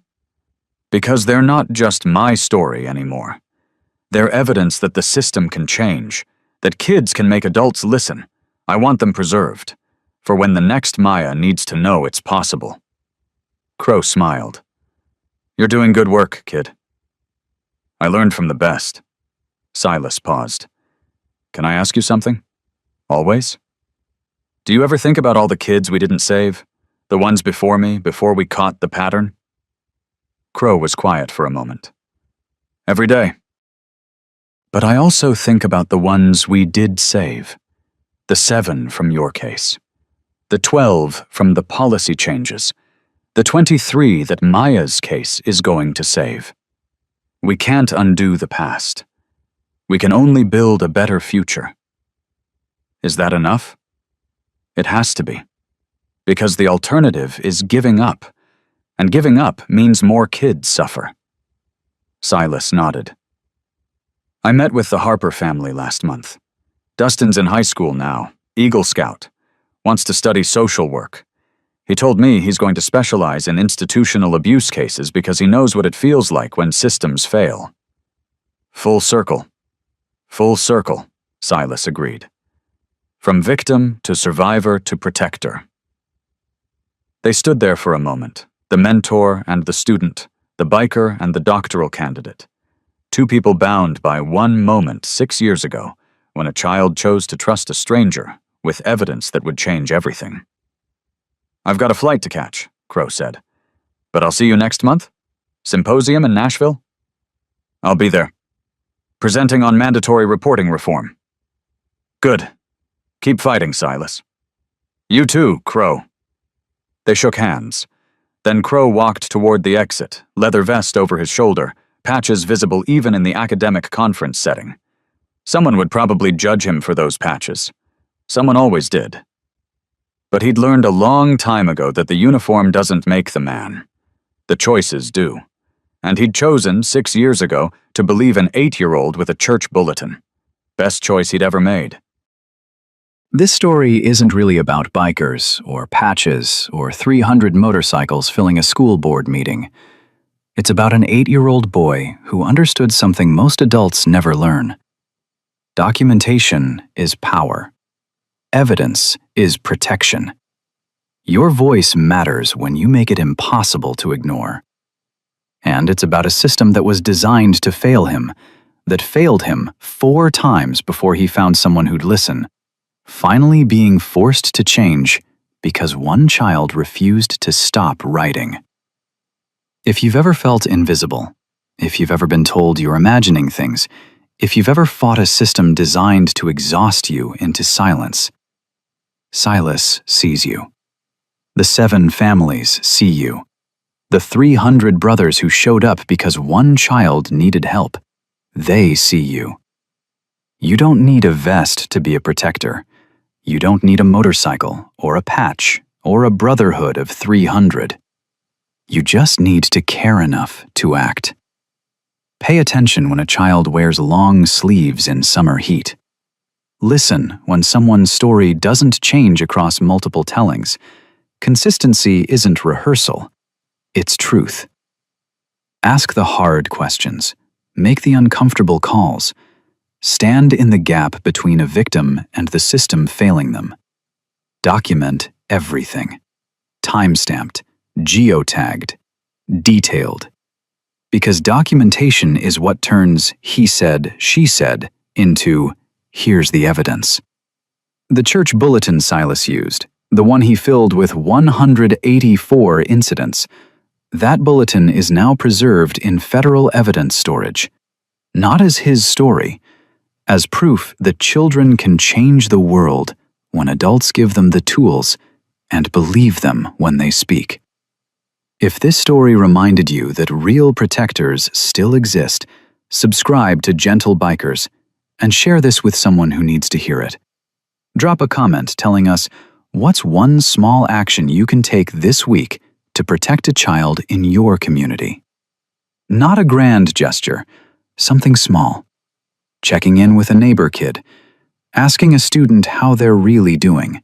"Because they're not just my story anymore. They're evidence that the system can change, that kids can make adults listen. I want them preserved, for when the next Maya needs to know it's possible." Crow smiled. "You're doing good work, kid." "I learned from the best." Silas paused. "Can I ask you something? Always? Do you ever think about all the kids we didn't save? The ones before me, before we caught the pattern?" Crow was quiet for a moment. "Every day. But I also think about the ones we did save. The 7 from your case. The 12 from the policy changes. The 23 that Maya's case is going to save. We can't undo the past. We can only build a better future. Is that enough? It has to be. Because the alternative is giving up, and giving up means more kids suffer." Silas nodded. "I met with the Harper family last month. Dustin's in high school now, Eagle Scout, wants to study social work. He told me he's going to specialize in institutional abuse cases because he knows what it feels like when systems fail." Full circle, Silas agreed. "From victim to survivor to protector." They stood there for a moment, the mentor and the student, the biker and the doctoral candidate. 2 people bound by one moment 6 years ago when a child chose to trust a stranger with evidence that would change everything. "I've got a flight to catch," Crow said. "But I'll see you next month? Symposium in Nashville?" "I'll be there. Presenting on mandatory reporting reform." "Good. Keep fighting, Silas." "You too, Crow." They shook hands. Then Crow walked toward the exit, leather vest over his shoulder, patches visible even in the academic conference setting. Someone would probably judge him for those patches. Someone always did. But he'd learned a long time ago that the uniform doesn't make the man. The choices do. And he'd chosen 6 years ago to believe an 8-year-old with a church bulletin. Best choice he'd ever made. This story isn't really about bikers, or patches, or 300 motorcycles filling a school board meeting. It's about an 8-year-old boy who understood something most adults never learn. Documentation is power. Evidence is protection. Your voice matters when you make it impossible to ignore. And it's about a system that was designed to fail him, that failed him 4 times before he found someone who'd listen, finally being forced to change because one child refused to stop writing. If you've ever felt invisible, if you've ever been told you're imagining things, if you've ever fought a system designed to exhaust you into silence, Silas sees you. The 7 families see you. The 300 brothers who showed up because one child needed help. They see you. You don't need a vest to be a protector. You don't need a motorcycle, or a patch, or a brotherhood of 300. You just need to care enough to act. Pay attention when a child wears long sleeves in summer heat. Listen when someone's story doesn't change across multiple tellings. Consistency isn't rehearsal, it's truth. Ask the hard questions. Make the uncomfortable calls. Stand in the gap between a victim and the system failing them. Document everything. Timestamped, geotagged, detailed. Because documentation is what turns "he said, she said" into "here's the evidence." The church bulletin Silas used, the one he filled with 184 incidents, that bulletin is now preserved in federal evidence storage. Not as his story, as proof that children can change the world when adults give them the tools and believe them when they speak. If this story reminded you that real protectors still exist, subscribe to Gentle Bikers and share this with someone who needs to hear it. Drop a comment telling us what's one small action you can take this week to protect a child in your community. Not a grand gesture, something small. Checking in with a neighbor kid, asking a student how they're really doing,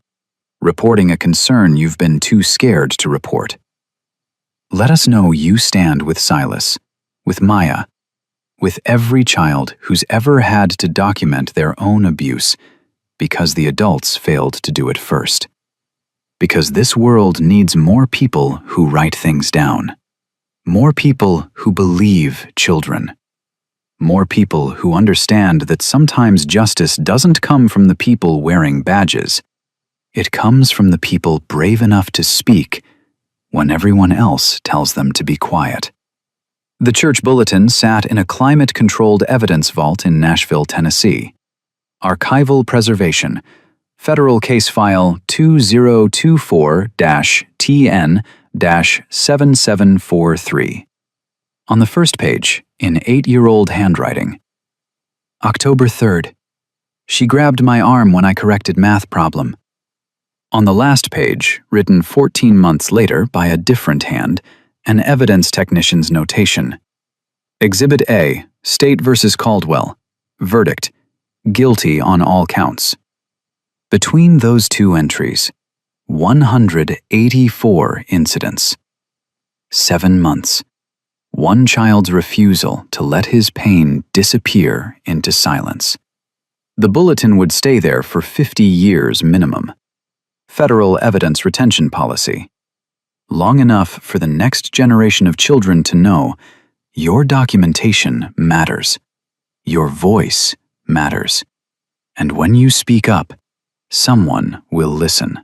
reporting a concern you've been too scared to report. Let us know you stand with Silas, with Maya, with every child who's ever had to document their own abuse because the adults failed to do it first. Because this world needs more people who write things down. More people who believe children. More people who understand that sometimes justice doesn't come from the people wearing badges. It comes from the people brave enough to speak when everyone else tells them to be quiet. The church bulletin sat in a climate-controlled evidence vault in Nashville, Tennessee. Archival preservation. Federal Case File 2024-TN-7743. On the first page, in 8-year-old handwriting. October 3rd. She grabbed my arm when I corrected math problem. On the last page, written 14 months later by a different hand, an evidence technician's notation. Exhibit A, State versus Caldwell. Verdict: guilty on all counts. Between those two entries, 184 incidents. 7 months. One child's refusal to let his pain disappear into silence. The bulletin would stay there for 50 years minimum. Federal evidence retention policy. Long enough for the next generation of children to know your documentation matters. Your voice matters. And when you speak up, someone will listen.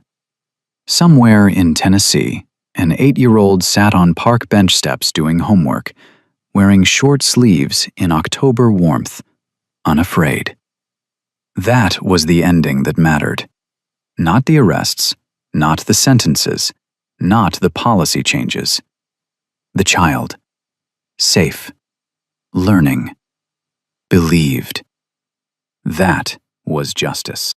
Somewhere in Tennessee, an 8-year-old sat on park bench steps doing homework, wearing short sleeves in October warmth, unafraid. That was the ending that mattered. Not the arrests, not the sentences, not the policy changes. The child. Safe. Learning. Believed. That was justice.